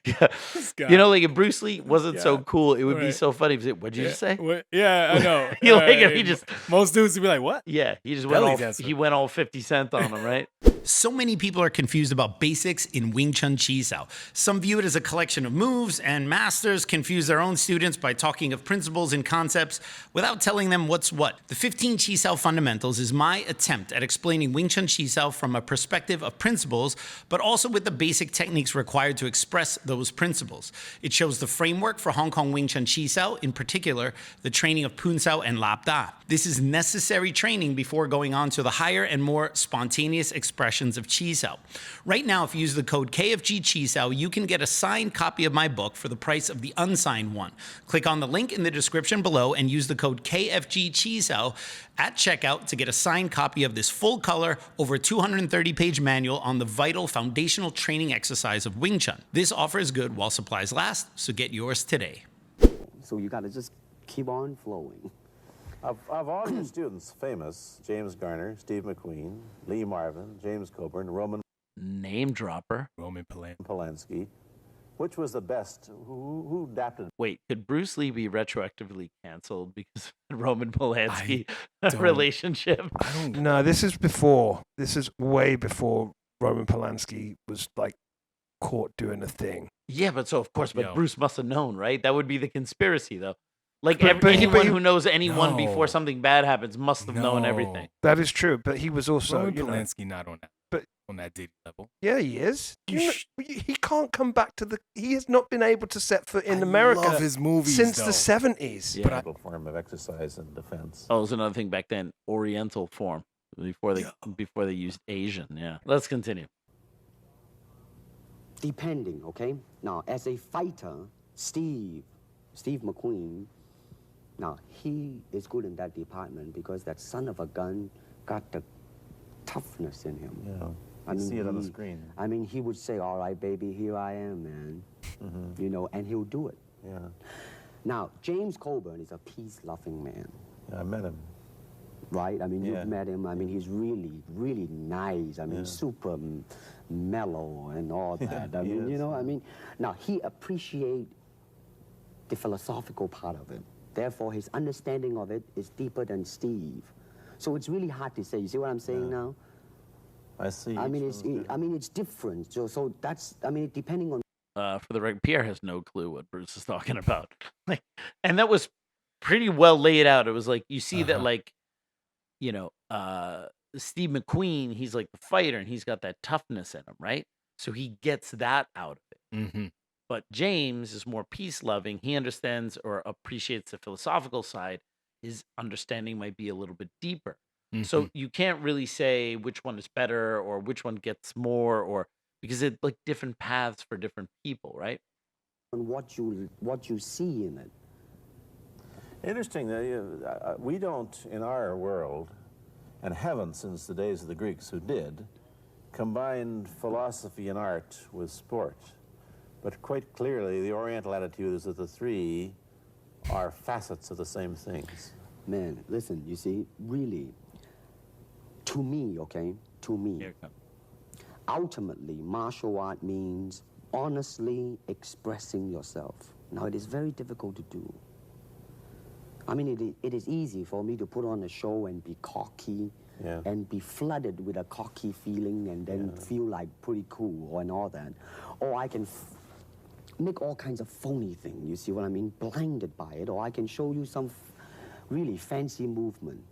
Yeah. guy. Like if Bruce Lee wasn't so cool, it would be so funny. If he said, what'd you just say? Yeah, I know. He just most dudes would be like, what? Yeah, he just Belly went all dancer. he went all 50 Cent on him, right? So many people are confused about basics in Wing Chun Chi Sao. Some view it as a collection of moves, and masters confuse their own students by talking of principles and concepts without telling them what's what. The 15 Chi Sao Fundamentals is my attempt at explaining Wing Chun Chi Sao from a perspective of principles, but also with the basic techniques required to express those principles. It shows the framework for Hong Kong Wing Chun Chi Sao, in particular, the training of Pun Sao and Lap Da. This is necessary training before going on to the higher and more spontaneous expression instructions of Chiu. Right now, if you use the code KFG Chiu, you can get a signed copy of my book for the price of the unsigned one. Click on the link in the description below and use the code KFG Chiu at checkout to get a signed copy of this full color, over 230-page manual on the vital foundational training exercise of Wing Chun. This offer is good while supplies last, so get yours today. So you got to just keep on flowing. Of all your students, famous, James Garner, Steve McQueen, Lee Marvin, James Coburn, Roman Name dropper. Roman Polanski. Polanski, which was the best? Who adapted? Wait, could Bruce Lee be retroactively canceled because of the Roman Polanski don't- relationship? No, this is before. This is way before Roman Polanski was like caught doing a thing. Yeah, but Yo. Bruce must have known, right? That would be the conspiracy, though. Like But he- anyone he- who knows anyone before No. something bad happens must have known No. everything. That is true, but he was also, Roman you know, Polanski not on that. But- on that Diddy level. yeah, he is. You You know, sh- he can't come back to the. He has not been able to set foot in I America love his movies, since though. the 70s. Yeah. But I- Form of exercise and defense. Oh, it was another thing back then. Oriental form before they used Asian. Yeah. Let's continue. Depending, okay? Now, as a fighter, Steve McQueen, now, he is good in that department because that son of a gun got the toughness in him. Yeah. I You mean, see it on the he- screen. I mean, he would say, all right, baby, here I am, man. You know, and he'll do it. Yeah. Now, James Coburn is a peace-loving man, I met him. right? I mean, Yeah. you've met him. I mean, he's really, really nice. I mean, super mellow and all that. I mean, He you is, know, I mean, now, he appreciates the philosophical part of it. Therefore, his understanding of it is deeper than Steve. So it's really hard to say. You see what I'm saying now? I see. I mean, each one's it's different. So that's, I mean, depending on. For the record, Pierre has no clue what Bruce is talking about. Like, and that was pretty well laid out. It was like you see that, like, you know, Steve McQueen, he's like the fighter, and he's got that toughness in him, right? So he gets that out of it. Mm-hmm. But James is more peace loving. He understands or appreciates the philosophical side. His understanding might be a little bit deeper. So you can't really say which one is better or which one gets more, or because it's like different paths for different people, right? What you see in it. Interesting that we don't, in our world, and haven't since the days of the Greeks who did, combine philosophy and art with sport. But quite clearly, the Oriental attitude is that the three are facets of the same things. Man, listen, you see, really, to me, okay, to me, Here it comes. ultimately, martial art means honestly expressing yourself. Now, it is very difficult to do. I mean, it is easy for me to put on a show and be cocky and be flooded with a cocky feeling and then feel like pretty cool and all that. Or I can make all kinds of phony things, you see what I mean? Blinded by it. Or I can show you some really fancy movement.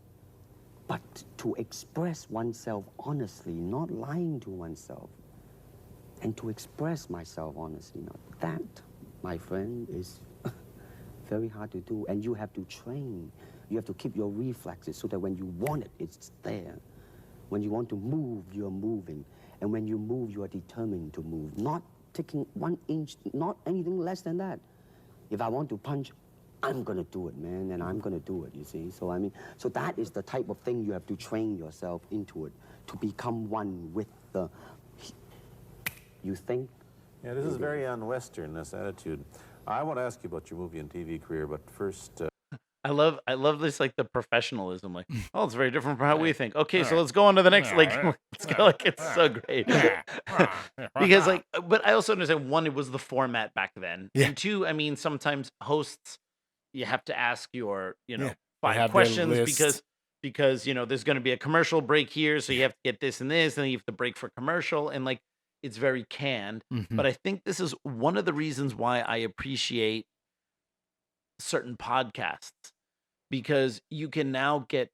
But to express oneself honestly, not lying to oneself, and to express myself honestly, now that, my friend, is very hard to do. And you have to train. You have to keep your reflexes so that when you want it, it's there. When you want to move, you're moving. And when you move, you are determined to move. Not taking 1 inch, not anything less than that. If I want to punch, I'm gonna do it, man, and I'm gonna do it, you see? So, I mean, so that is the type of thing you have to train yourself into it, to become one with the, you think? Yeah, this is very un-Western, this attitude. I want to ask you about your movie and TV career, but first... I love this, like the professionalism. Like, oh, it's very different from how we think. Okay, so let's go on to the next. Like, let's go. Like, it's so great because, like, but I also understand, one, it was the format back then, and two, I mean, sometimes hosts, you have to ask your, you know, have 5 their questions list. because you know there's going to be a commercial break here, so you have to get this and this, and then you have to break for commercial, and like it's very canned. But I think this is one of the reasons why I appreciate certain podcasts, because you can now get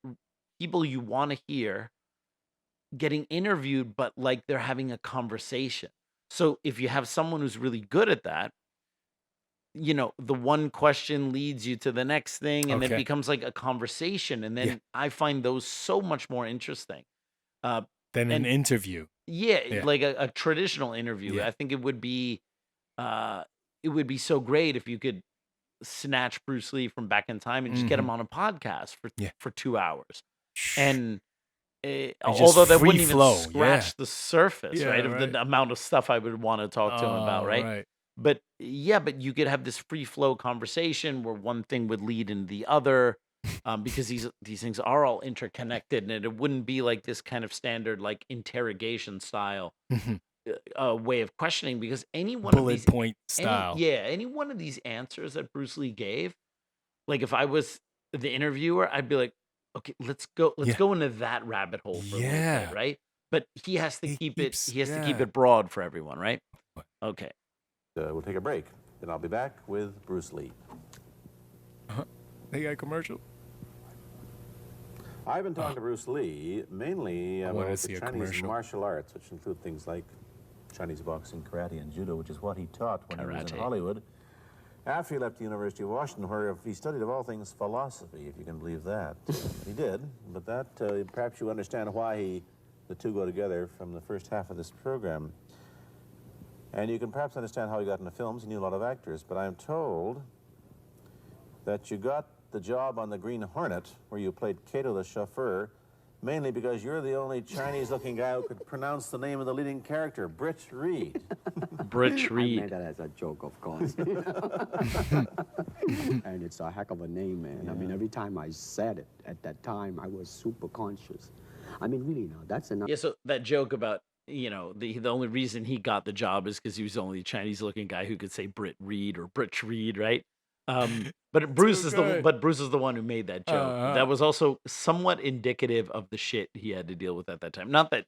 people you want to hear getting interviewed, but like they're having a conversation. So if you have someone who's really good at that, you know, the one question leads you to the next thing, and it Okay. becomes like a conversation. And then I find those so much more interesting. Than an interview. Yeah. like a traditional interview. Yeah. I think it would be so great if you could snatch Bruce Lee from back in time and just get him on a podcast for 2 hours. And just although that free wouldn't even flow, scratch the surface, Yeah, right, of right. the amount of stuff I would want to talk to him about, right? Right. But but you could have this free flow conversation where one thing would lead into the other, because these things are all interconnected, and it wouldn't be like this kind of standard like interrogation style way of questioning. Because any one of Bullet these point style. any one of these answers that Bruce Lee gave, like if I was the interviewer, I'd be like, okay, let's go into that rabbit hole for a little bit, right? But he has to keep it broad for everyone, right? Okay. We'll take a break, and I'll be back with Bruce Lee. They got a commercial. I've been talking to Bruce Lee mainly wanna about see the a Chinese commercial. martial arts, which include things like Chinese boxing, karate, and judo, which is what he taught when he was in Karate. Hollywood. After he left the University of Washington, where he studied, of all things, philosophy, if you can believe that. He did, but that, perhaps you understand why the two go together from the first half of this program. And you can perhaps understand how he got into films. He knew a lot of actors, but I'm told that you got the job on the Green Hornet, where you played Kato the chauffeur, mainly because you're the only Chinese-looking guy who could pronounce the name of the leading character, Britt Reed. Britt I Reed. made that as a joke, of course. And it's a heck of a name, man. I mean, every time I said it at that time, I was super conscious. I mean, really now, that's enough. Yeah, so that joke about, the only reason he got the job is because he was the only Chinese-looking guy who could say Britt Reed or Britt Reed, right? But Bruce is the one who made that joke. That was also somewhat indicative of the shit he had to deal with at that time. Not that,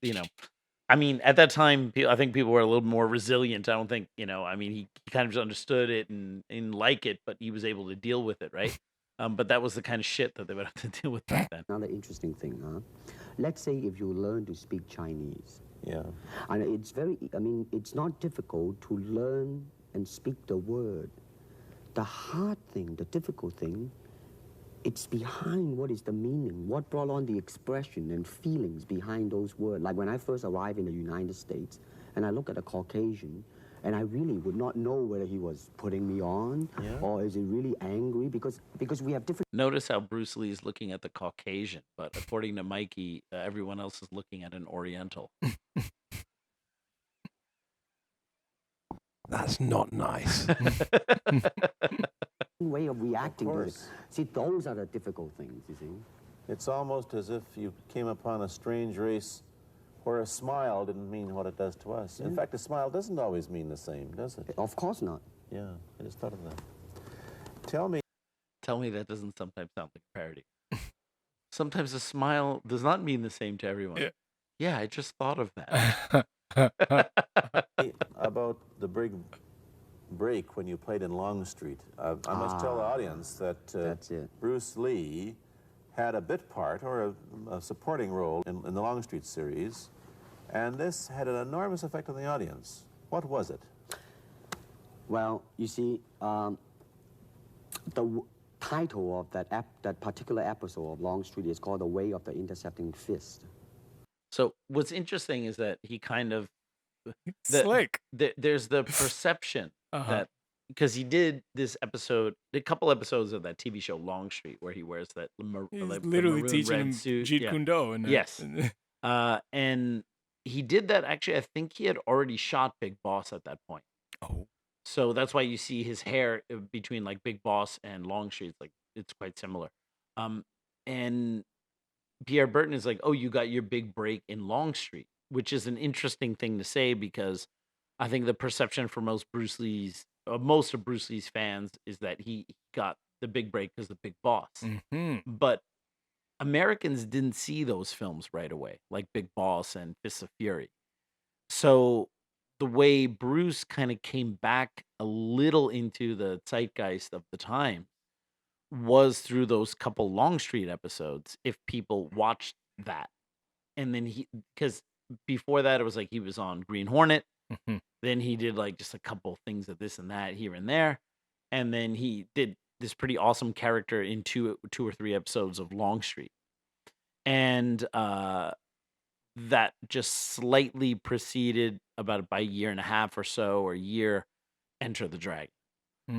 I mean, at that time, I think people were a little more resilient. I don't think, I mean, he kind of just understood it and like it, but he was able to deal with it, right? But that was the kind of shit that they would have to deal with back then. Another interesting thing, huh? Let's say if you learn to speak Chinese. Yeah. And it's not difficult to learn and speak the word. The hard thing, the difficult thing, it's behind what is the meaning, what brought on the expression and feelings behind those words. Like when I first arrived in the United States, and I look at a Caucasian, and I really would not know whether he was putting me on or is he really angry, because we have different... Notice how Bruce Lee is looking at the Caucasian, but according to Mikey, everyone else is looking at an Oriental. That's not nice. way of reacting to it. See, those are the difficult things, you see. It's almost as if you came upon a strange race where a smile didn't mean what it does to us. In fact, a smile doesn't always mean the same, does it? Of course not. Yeah, I just thought of that. Tell me that doesn't sometimes sound like a parody. Sometimes a smile does not mean the same to everyone. Yeah, I just thought of that. about the big break when you played in Longstreet. I must tell the audience that that's it. Bruce Lee had a bit part or a supporting role in the Longstreet series, and this had an enormous effect on the audience. What was it? Well, you see, the title of that particular episode of Longstreet is called The Way of the Intercepting Fist. So what's interesting is that he kind of Slick. There's the perception that because he did this episode, a couple episodes of that TV show Longstreet, where he wears that literally teaching him Jeet Kune Do. Yes. And he did that. Actually, I think he had already shot Big Boss at that point. Oh. So that's why you see his hair between like Big Boss and Longstreet. It's quite similar. And Pierre Burton is like, oh, you got your big break in Longstreet, which is an interesting thing to say because I think the perception for most of Bruce Lee's fans is that he got the big break because of Big Boss. Mm-hmm. But Americans didn't see those films right away, like Big Boss and Fists of Fury. So the way Bruce kind of came back a little into the zeitgeist of the time was through those couple Longstreet episodes, if people watched that. And then because before that, it was like he was on Green Hornet. Mm-hmm. Then he did like just a couple things of this and that here and there. And then he did this pretty awesome character in two or three episodes of Longstreet. And that just slightly preceded about by a year and a half or so, or a year, Enter the Dragon.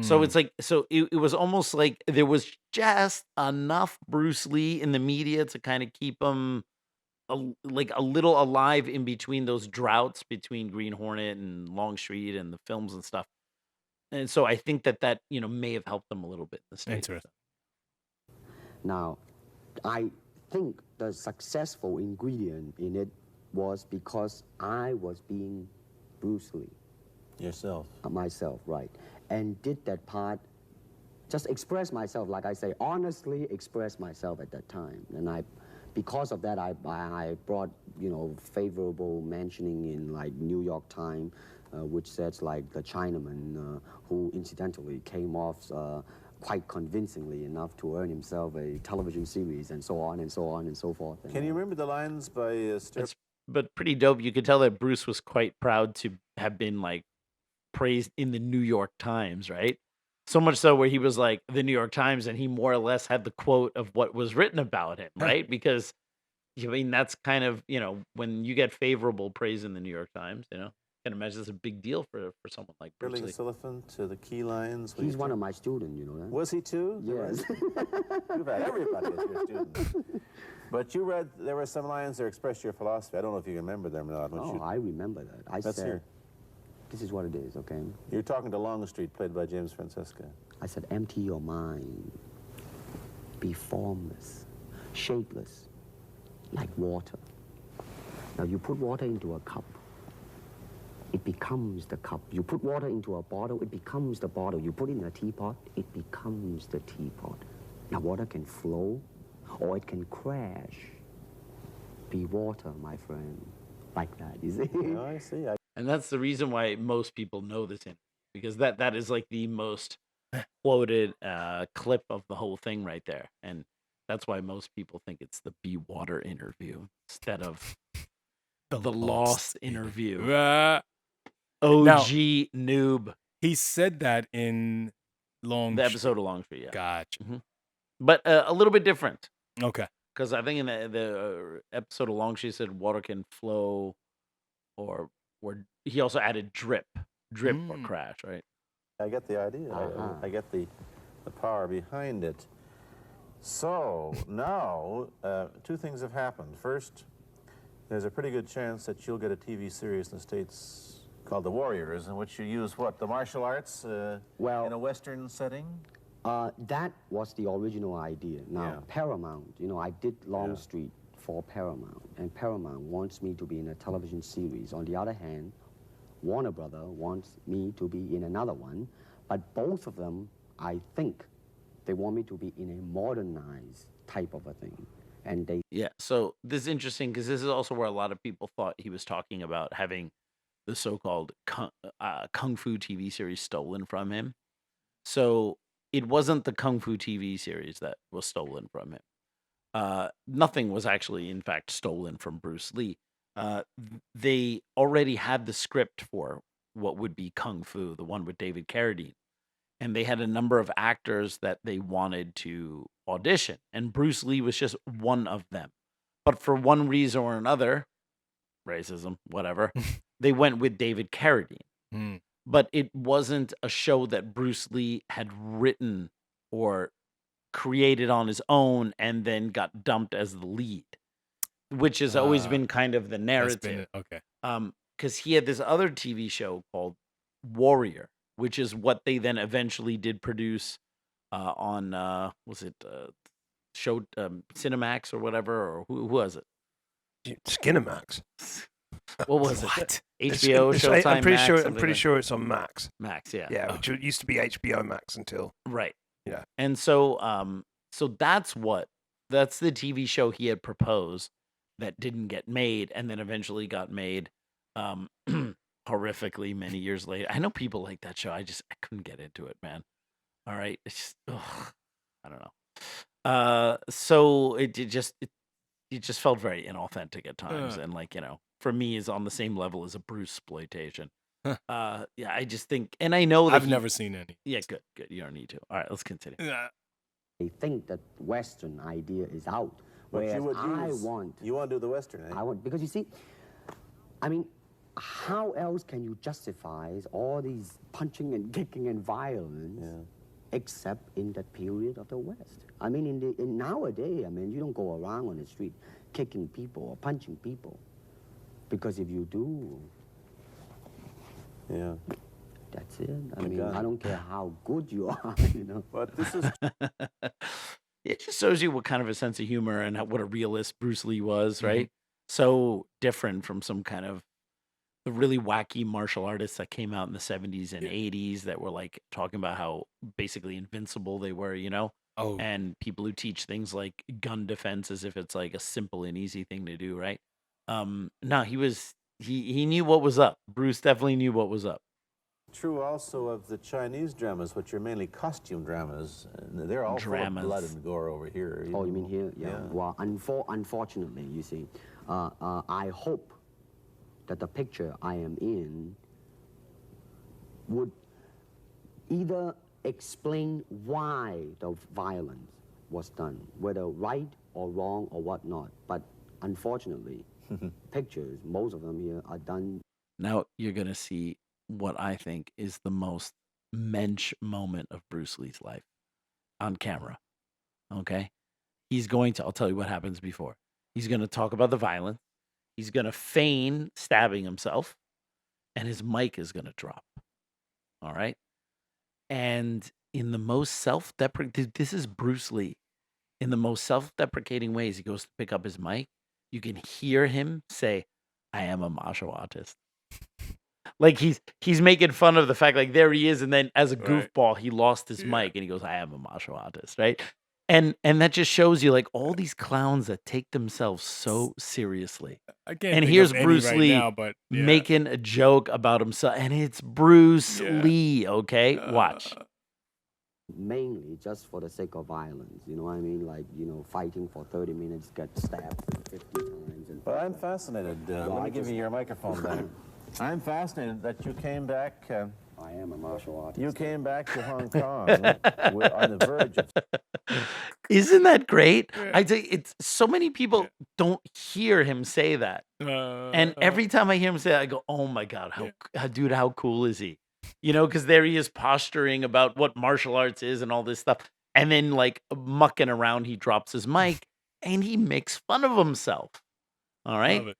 So it's like, it was almost like there was just enough Bruce Lee in the media to kind of keep him like a little alive in between those droughts between Green Hornet and Longstreet and the films and stuff. And so I think that may have helped them a little bit in the States. Interesting. Now, I think the successful ingredient in it was because I was being Bruce Lee. Yourself. Myself, right. And did that part, just express myself, like I say, honestly express myself at that time. And because of that, I brought, favorable mentioning in, like, New York Times, which says, like, the Chinaman, who incidentally came off quite convincingly enough to earn himself a television series, and so on and so on and so forth. Can you remember the lines by But pretty dope. You could tell that Bruce was quite proud to have been, like, praised in the New York Times, right? So much so where he was like the New York Times, and he more or less had the quote of what was written about him, right? Because that's kind of, when you get favorable praise in the New York Times, I can imagine it's a big deal for someone like Bruce Lee. Sullivan to the key lines. He's one of my students, you know that? Was he too? Yes. You've had everybody as your student. But you read, there were some lines that expressed your philosophy. I don't know if you remember them or not. I remember that. I said, this is what it is, okay? You're talking to Longstreet, played by James Francesca. I said, empty your mind. Be formless, shapeless, like water. Now, you put water into a cup, it becomes the cup. You put water into a bottle, it becomes the bottle. You put it in a teapot, it becomes the teapot. Now, water can flow, or it can crash. Be water, my friend. Like that, you see? Oh, I see. And that's the reason why most people know this interview, because that is like the most quoted clip of the whole thing right there. And that's why most people think it's the Be Water interview instead of the Lost interview. OG noob. He said that in The episode of Longstreet, yeah. Gotcha. But a little bit different. Okay. Because I think in the episode of Longstreet said water can flow, or he also added drip or crash, right? I get the idea. I get the power behind it. So now, two things have happened. First, there's a pretty good chance that you'll get a TV series in the States called The Warriors, in which you use what, the martial arts in a Western setting? That was the original idea. Now, Paramount, I did Longstreet for Paramount, and Paramount wants me to be in a television series. On the other hand, Warner Brother wants me to be in another one, but both of them, I think, they want me to be in a modernized type of a thing. And they... Yeah, so this is interesting because this is also where a lot of people thought he was talking about having the so-called Kung Fu TV series stolen from him. So it wasn't the Kung Fu TV series that was stolen from him. Nothing was actually, in fact, stolen from Bruce Lee. They already had the script for what would be Kung Fu, the one with David Carradine. And they had a number of actors that they wanted to audition. And Bruce Lee was just one of them. But for one reason or another, racism, whatever, they went with David Carradine. But it wasn't a show that Bruce Lee had written or created on his own and then got dumped as the lead, which has always been kind of the narrative. Okay. Because he had this other TV show called Warrior, which is what they then eventually did produce on, show Cinemax or whatever, or who was it? Skinemax. What was it? What? HBO, Showtime, I'm pretty Max, sure. I'm something pretty like- sure it's on Max. Max, yeah. Yeah, which used to be HBO Max until. Right. Yeah. And so so that's the TV show he had proposed that didn't get made and then eventually got made horrifically many years later. I know people like that show. I couldn't get into it, man. All right. It's just, I don't know. So it just felt very inauthentic at times. And for me is on the same level as a Bruce exploitation. Yeah, I just think, and I know that I've never seen any. Yeah, good. You don't need to. All right, let's continue. They think that Western idea is out, But Whereas you would I use, want, you want to do the Western, eh? I want, because you see, I mean, how else can you justify all these punching and kicking and violence except in that period of the West? I mean, in nowadays, I mean, you don't go around on the street kicking people or punching people, because if you do, that's it. I mean, I don't care how good you are, you know. But this is It just shows you what kind of a sense of humor and what a realist Bruce Lee was, right? So different from some kind of the really wacky martial artists that came out in the 70s and 80s that were like talking about how basically invincible they were, you know? Oh, And people who teach things like gun defense as if it's like a simple and easy thing to do, right? No, he knew what was up. Bruce definitely knew what was up. true also of the Chinese dramas, which are mainly costume dramas. And they're all full of blood and gore over here. Oh, you mean here? Yeah. Well, unfortunately, you see, I hope that the picture I am in would either explain why the violence was done, whether right or wrong or whatnot. But unfortunately, pictures, most of them here, are done. Now you're going to see what I think is the most mensch moment of Bruce Lee's life on camera. Okay? I'll tell you what happens before. He's going to talk about the violence. He's going to feign stabbing himself, and his mic is going to drop. All right? And in the most self-deprecating, this is Bruce Lee. In the most self-deprecating ways, he goes to pick up his mic. You can hear him say, "I am a martial artist." Like he's making fun of the fact, like there he is, and then as a goofball, he lost his mic, and he goes, "I am a martial artist," right? And that just shows you like all these clowns that take themselves so seriously. I can't. And think here's of any Bruce right Lee now, but making a joke about himself, and it's Bruce Lee. Okay, watch. Mainly just for the sake of violence, you know what I mean? Like, you know, fighting for 30 minutes, get stabbed 50 times. And But I'm fascinated. Let me give you your microphone back. I'm fascinated that you came back. I am a martial artist. You came back to Hong Kong. We're on the verge of. Isn't that great? I tell you, it's so many people don't hear him say that, and every time I hear him say that, I go, "Oh my god, dude, how cool is he?" You know, because there he is posturing about what martial arts is and all this stuff, and then like mucking around, he drops his mic and he makes fun of himself. All right. Love it.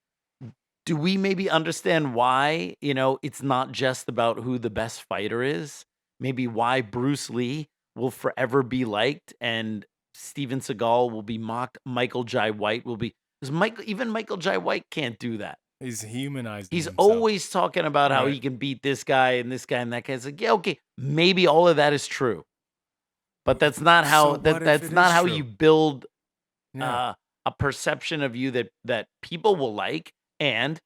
Do we maybe understand why, you know, it's not just about who the best fighter is? Maybe why Bruce Lee will forever be liked and Steven Seagal will be mocked. Michael Jai White will be, because even Michael Jai White can't do that. He's humanized. He's himself. always talking about how he can beat this guy and this guy and that guy. It's like, yeah, okay, maybe all of that is true, but that's not how that's not how you build a perception of you that people will like. And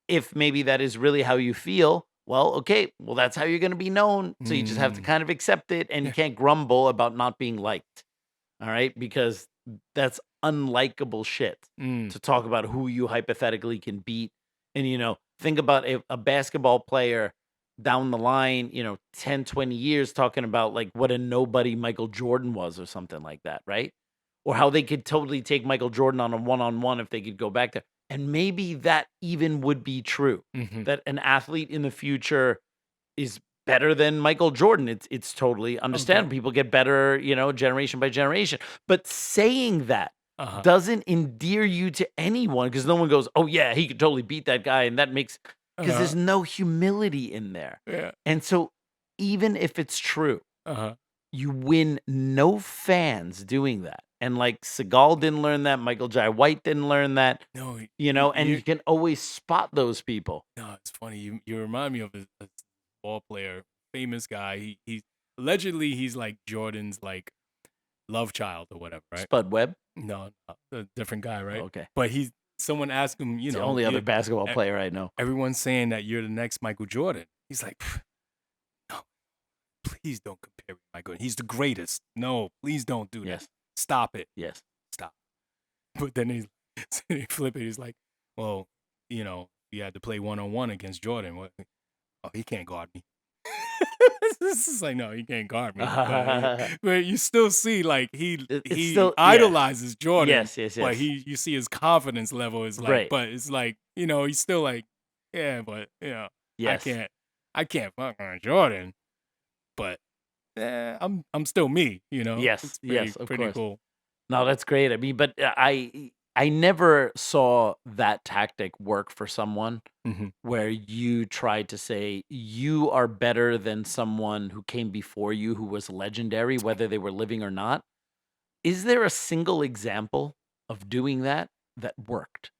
if maybe that is really how you feel, well, okay, well, that's how you're going to be known. So you just have to kind of accept it, and you can't grumble about not being liked. All right, because that's unlikable shit to talk about who you hypothetically can beat. And, you know, think about a basketball player down the line, you know, 10, 20 years talking about like what a nobody Michael Jordan was or something like that, right? Or how they could totally take Michael Jordan on a one-on-one if they could go back there. And maybe that even would be true, that an athlete in the future is better than Michael Jordan. It's totally understandable. People get better, you know, generation by generation. But saying that doesn't endear you to anyone, because no one goes, "Oh yeah, he could totally beat that guy," and that makes, because there's no humility in there. And so even if it's true, you win no fans doing that. And like Seagal didn't learn that, Michael Jai White didn't learn that. No, you know, and you can always spot those people. No, it's funny. You remind me of a ball player, famous guy. He allegedly he's like Jordan's like love child or whatever, right? Spud Webb? No, a different guy, right? Okay. But someone asked him, you It's know, the only other basketball player I know. Everyone's saying that you're the next Michael Jordan. He's like, no, please don't compare me to Michael. He's the greatest. No, please don't do that. Stop it. Yes. Stop. But then he flip it. He's like, well, you know, you had to play one-on-one against Jordan. Oh, he can't guard me. This is like, no, you can't guard me. But you still see like It's he still- yeah. idolizes Jordan. Yes, yes, But yes. you see his confidence level is like, Right. but it's like, he's still like, yeah, but Yes. I can't fuck on Jordan. But I'm still me. Yes, It's yes, of pretty course. cool. No, that's great. I mean, but I never saw that tactic work for someone Mhm. where you tried to say you are better than someone who came before you who was legendary, whether they were living or not. Is there a single example of doing that worked?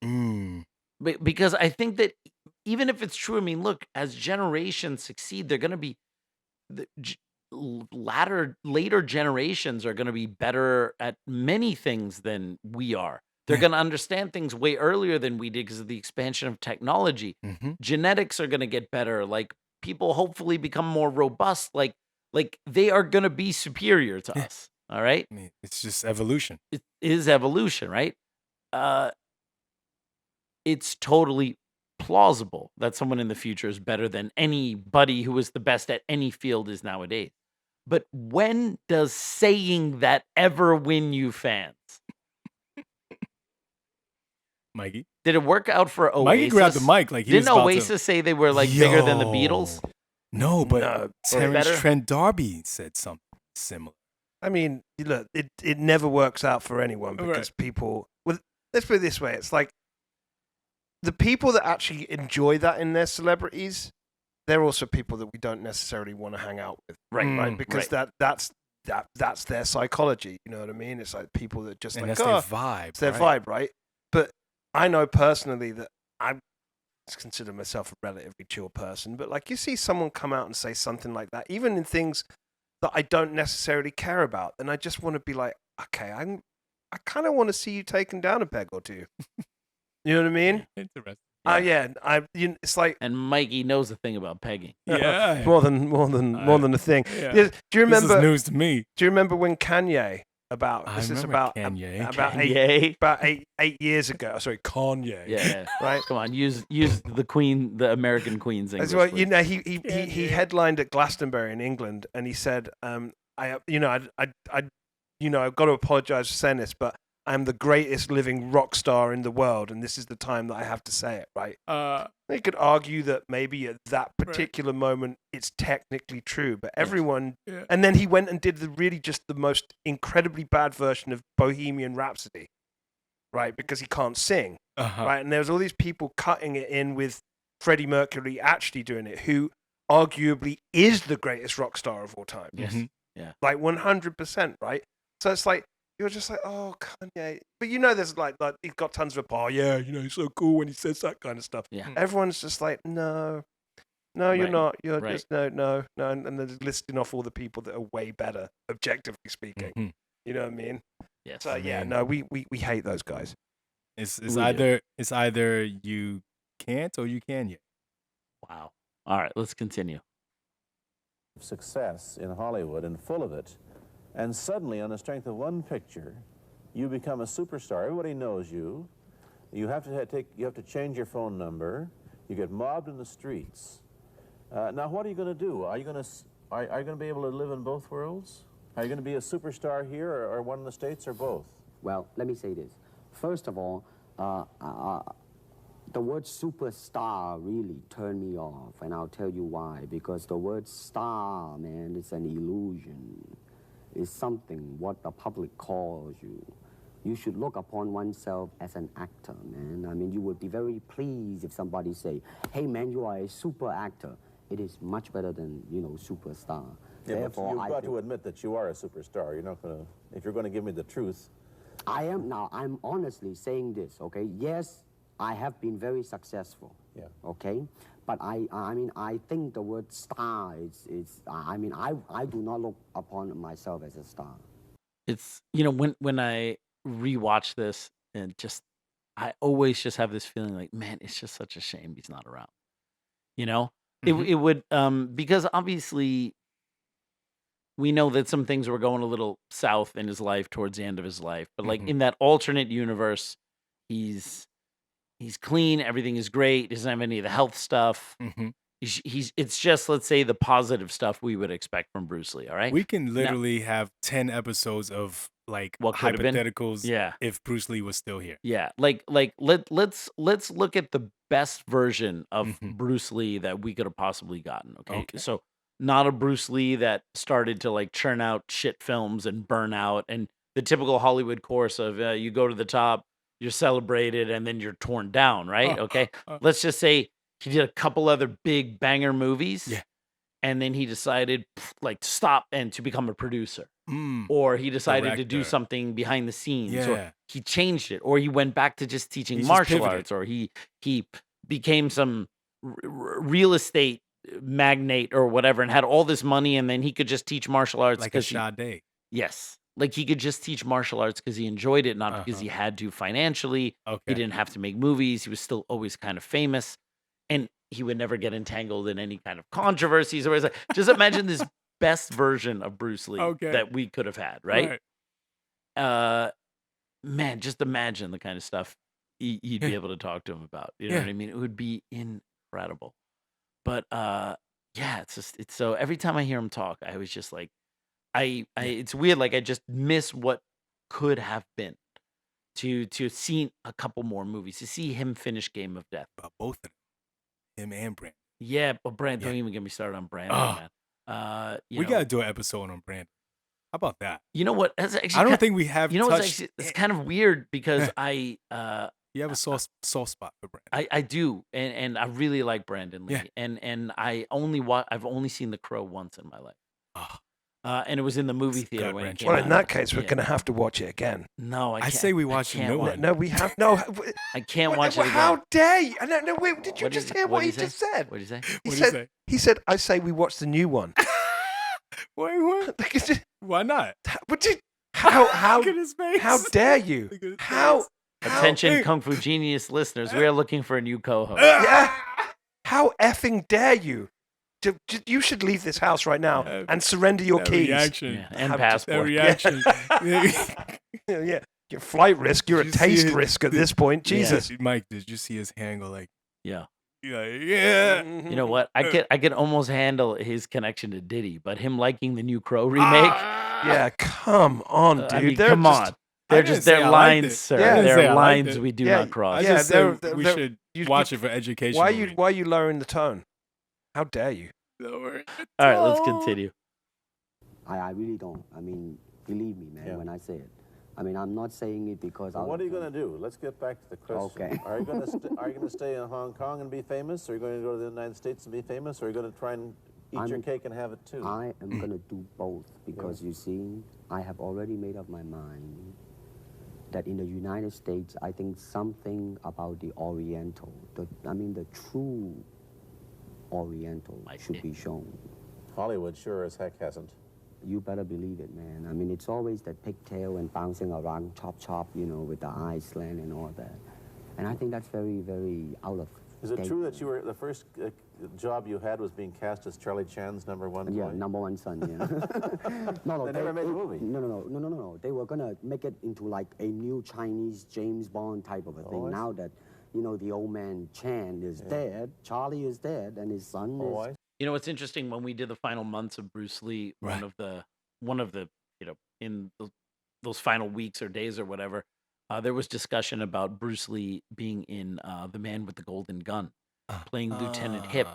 Mm. Because I think that even if it's true, I mean, look, as generations succeed, they're going to be the later generations are going to be better at many things than we are. They're Yeah. going to understand things way earlier than we did because of the expansion of technology. Mhm. Genetics are going to get better. Like people hopefully become more robust. Like they are going to be superior to Yeah. us. All right. I mean, it's just evolution. It is evolution, right? It's totally plausible that someone in the future is better than anybody who is the best at any field is nowadays. But when does saying that ever win you fans? Mikey. Did it work out for Oasis? Mikey grabbed the mic like he was Didn't about Oasis to... say they were like bigger than the Yo. Beatles? No, but No. Terrence better? Trent D'Arby said something similar. I mean, look, it never works out for anyone Right. because people. Well, let's put it this way: it's like the people that actually enjoy that in their celebrities, they're also people that we don't necessarily want to hang out with, right? Because that's their psychology. You know what I mean? It's like people that just And like, that's their vibe. it's their vibe, right? But I know personally that I consider myself a relatively chill person, but like you see someone come out and say something like that, even in things that I don't necessarily care about, then I just want to be like, okay, I kind of want to see you taken down a peg or two. You know what I mean? Interesting. It's like And Mikey knows a thing about pegging. Yeah. more than a thing. Yeah. Do you remember? This is news to me. Do you remember when Kanye I remember Kanye. about 8 years ago? Sorry, Kanye. Yeah. Right. Come on, use the American Queen's English. As well, please. he headlined at Glastonbury in England, and he said, I've got to apologize for saying this, but I'm the greatest living rock star in the world, and this is the time that I have to say it, right? They could argue that maybe at that particular moment it's technically true, but everyone. Yeah. And then he went and did the most incredibly bad version of Bohemian Rhapsody, right? Because he can't sing, right? And there was all these people cutting it in with Freddie Mercury actually doing it, who arguably is the greatest rock star of all time. Yes. Mhm. Yeah. Like 100%, right? So it's like you're just like, oh, Kanye, but there's like he's got tons of he's so cool when he says that kind of stuff. Yeah. Everyone's just like, no, you're Right. not. You're Right. just no, and they're listing off all the people that are way better, objectively speaking. Mhm. You know what I mean? Yes. So yeah, Man. no, we hate those guys. It's We do. either you can't or you can yet. Wow. All right, let's continue. Success in Hollywood and full of it, and suddenly on the strength of one picture you become a superstar. Everybody knows you. You have to change your phone number. You get mobbed in the streets. Now what are you going to do? Are you going to be able to live in both worlds? Are you going to be a superstar here or one in the States or both? Well, let me say this. First of all, the word superstar really turned me off, and I'll tell you why. Because the word star, man, is an illusion. It's something what the public calls you. You should look upon oneself as an actor, man. I mean, you would be very pleased if somebody say, hey, man, you are a super actor. It is much better than, superstar. Yeah, Therefore, but you've got to admit that you are a superstar. You're not going to, if you're going to give me the truth. I'm honestly saying this, okay? Yes, I have been very successful. Yeah. Okay? But I think the word star I do not look upon myself as a star. It's when I rewatch this and I always just have this feeling like, man, it's just such a shame he's not around. It would because obviously we know that some things were going a little south in his life towards the end of his life, but like in that alternate universe, he's clean, everything is great, doesn't have any of the health stuff. It's just, let's say, the positive stuff we would expect from Bruce Lee. All right. We can literally have 10 episodes of like What could have been? hypotheticals Yeah. if Bruce Lee was still here. Yeah, let's look at the best version of Mhm. Bruce Lee that we could have possibly gotten. Okay? Okay. So not a Bruce Lee that started to like churn out shit films and burn out, and the typical Hollywood course of you go to the top, you're celebrated, and then you're torn down, right? Okay, let's just say he did a couple other big banger movies, Yeah. and then he decided like to stop and to become a producer. Mm. Or he decided to do Director. something behind the scenes, Yeah. or he changed it, or he went back to just teaching He just martial pivoted. arts, or he became some real estate magnate or whatever, and had all this money, and then he could just teach martial arts Like a because Sade. yes, like he could just teach martial arts because he enjoyed it, not because he had to financially. He Okay. didn't have to make movies. He was still always kind of famous, and he would never get entangled in any kind of controversies. Or like, just imagine this best version of Bruce Lee Okay. that we could have had, right? Man, just imagine the kind of stuff you'd be able to talk to him about. You know what I mean? It would be incredible. But yeah, it's so every time I hear him talk, I was just like, it's weird. Like I just miss what could have been to have seen a couple more movies, to see him finish Game of Death. About both of them. Him and Brandon. Yeah, but Brandon, don't Yeah. even get me started on Brandon, Oh. man. We You know, got to do an episode on Brandon. How about that? you know what? That's actually I don't kind- think we have you know what's touched. actually it's kind of weird because I You have a soft spot for Brandon. I do, and I really like Brandon Lee, Yeah. and I've only seen The Crow once in my life, Oh, and it was in the movie It's theater when it gut-wrenching. came Well, out. in that case, we're Yeah. going to have to watch it again. No, I I can't. say we watch the can't new watch- one. No, we have no. I can't watch it again. How dare you? No, wait. Did you What'd just he- hear what he what'd he just said? What did you say? He What'd he said. say? He said, "I say we watch the new one." What? Why not? But how Look at his face. how dare you? Look at his How face. Attention, Hey. Kung Fu Genius listeners, we are looking for a new co-host. Yeah. How effing dare you? You should leave this house right now Yeah, and surrender your That keys. reaction. Yeah, and Have just- That passport. reaction. Yeah. Your flight risk, you're Did a you see taste it? risk at this point. Yeah. Jesus. Mike, did you see his hand go like, Yeah. yeah? You know what? I could almost handle his connection to Diddy, but him liking the new Crow remake. Yeah, come on, dude. I mean, They're come just- on. They're didn't just say they're I liked lines, it. sir. Yeah, I didn't say They're I liked lines it. we do Yeah, not cross. I Yeah, just they're- said we they're- should you- watch it for education. Why are you lowering the tone? How dare you? All right, let's continue. I really don't. I mean, believe me, man, Yeah. when I say it. I mean, I'm not saying it because Well, what are you going to do? Let's get back to the question. Okay. Are you going to stay in Hong Kong and be famous? Or are you going to go to the United States and be famous? Or are you going to try and eat your cake and have it too? I am going to do both because, you see, I have already made up my mind that in the United States, I think something about the Oriental, the true Oriental should be shown. Hollywood sure as heck hasn't. You better believe it, man. I mean, it's always that pigtail and bouncing around, chop, with the eyes slant and all that. And I think that's very, very out of Is it date. true that you were the first job you had was being cast as Charlie Chan's number one Yeah, boy? number one son, yeah. No, They never made the movie. No. They were gonna make it into like a new Chinese James Bond type of a thing. I see. Now that, the old man Chan is dead, Charlie is dead, and his son Oh, is... You know, it's interesting when we did the final months of Bruce Lee, Right. one of the in those final weeks or days or whatever, there was discussion about Bruce Lee being in The Man with the Golden Gun, playing Lieutenant Hip,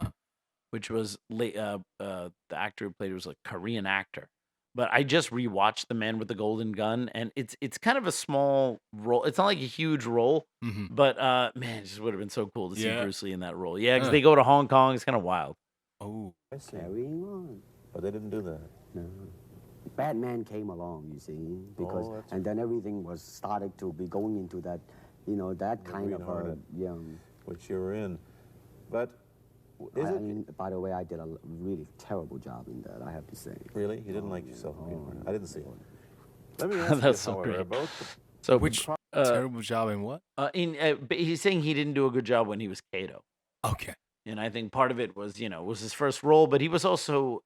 which was the actor who played it was a Korean actor. But I just rewatched The Man with the Golden Gun, and it's kind of a small role. It's not like a huge role, Mhm. but man, it just would have been so cool to see Yeah. Bruce Lee in that role. Yeah, because Uh. they go to Hong Kong. It's kind of wild. Oh, I see. Carrying on. But they didn't do that. No. Batman came along, you see, because that's and then everything was started to be going into that, that kind of green-hearted. yeah. Which you were in. But is I it mean, by the way, I did a really terrible job in that, I have to say. really? You didn't like yourself in Green Hornet. I didn't see it. Let me ask That's you, so however, great. about So which uh, terrible job in what? but he's saying he didn't do a good job when he was Kato, Okay. and I think part of it was was his first role, but he was also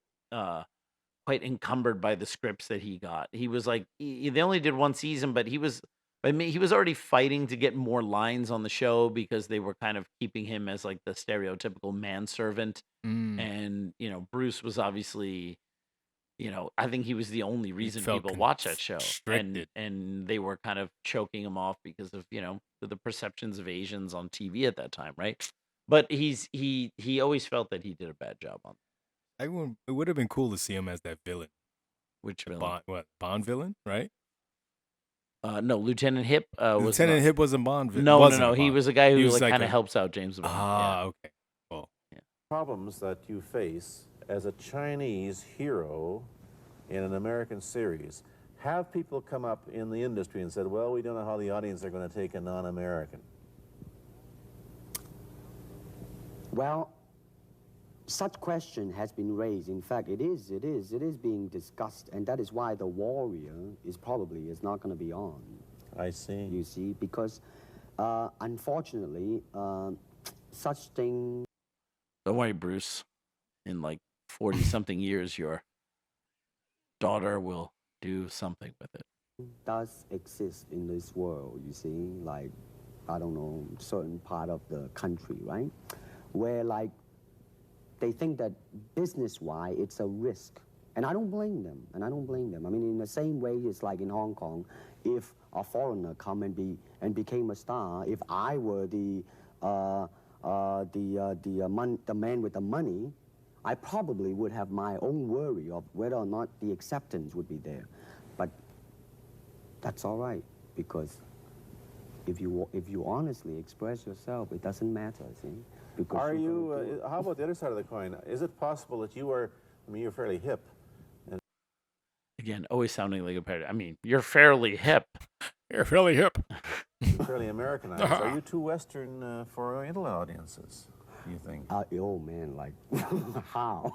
quite encumbered by the scripts that he got. He was like they only did one season, but he was I mean, he was already fighting to get more lines on the show because they were kind of keeping him as like the stereotypical manservant. And, Bruce was obviously, I think he was the only reason felt people watch that show. constricted. And they were kind of choking him off because of, the perceptions of Asians on TV at that time, right? But he always felt that he did a bad job on It would have been cool to see him as that villain. which The villain. Bond villain, right? No, Lieutenant Hip was Lieutenant not- Hip was a Bond villain. No. He was a guy who like kind a- of helps out James Bond. Ah, okay. Well, Problems that you face as a Chinese hero in an American series. Have people come up in the industry and said, well, we don't know how the audience are going to take a non-American? Well, such question has been raised. In fact, it is being discussed, and that is why the Warrior is not going to be on. I see. You see, because unfortunately, such thing. Don't worry, Bruce. In like 40-something years, your daughter will do something with it. Does exist in this world, you see, like, I don't know, certain part of the country, right? Where, like, they think that business-wise, it's a risk. And I don't blame them, I mean, in the same way, it's like in Hong Kong, if a foreigner come and became a star, if I were the man with the money, I probably would have my own worry of whether or not the acceptance would be there. But that's all right, because if you honestly express yourself, it doesn't matter, see? Because Are you, how about the other side of the coin? Is it possible that you're fairly hip? Again, always sounding like a parody. I mean, you're fairly hip. you're fairly hip. You're fairly Americanized. Are you too Western for Oriental audiences, do you think? Oh man, like, how?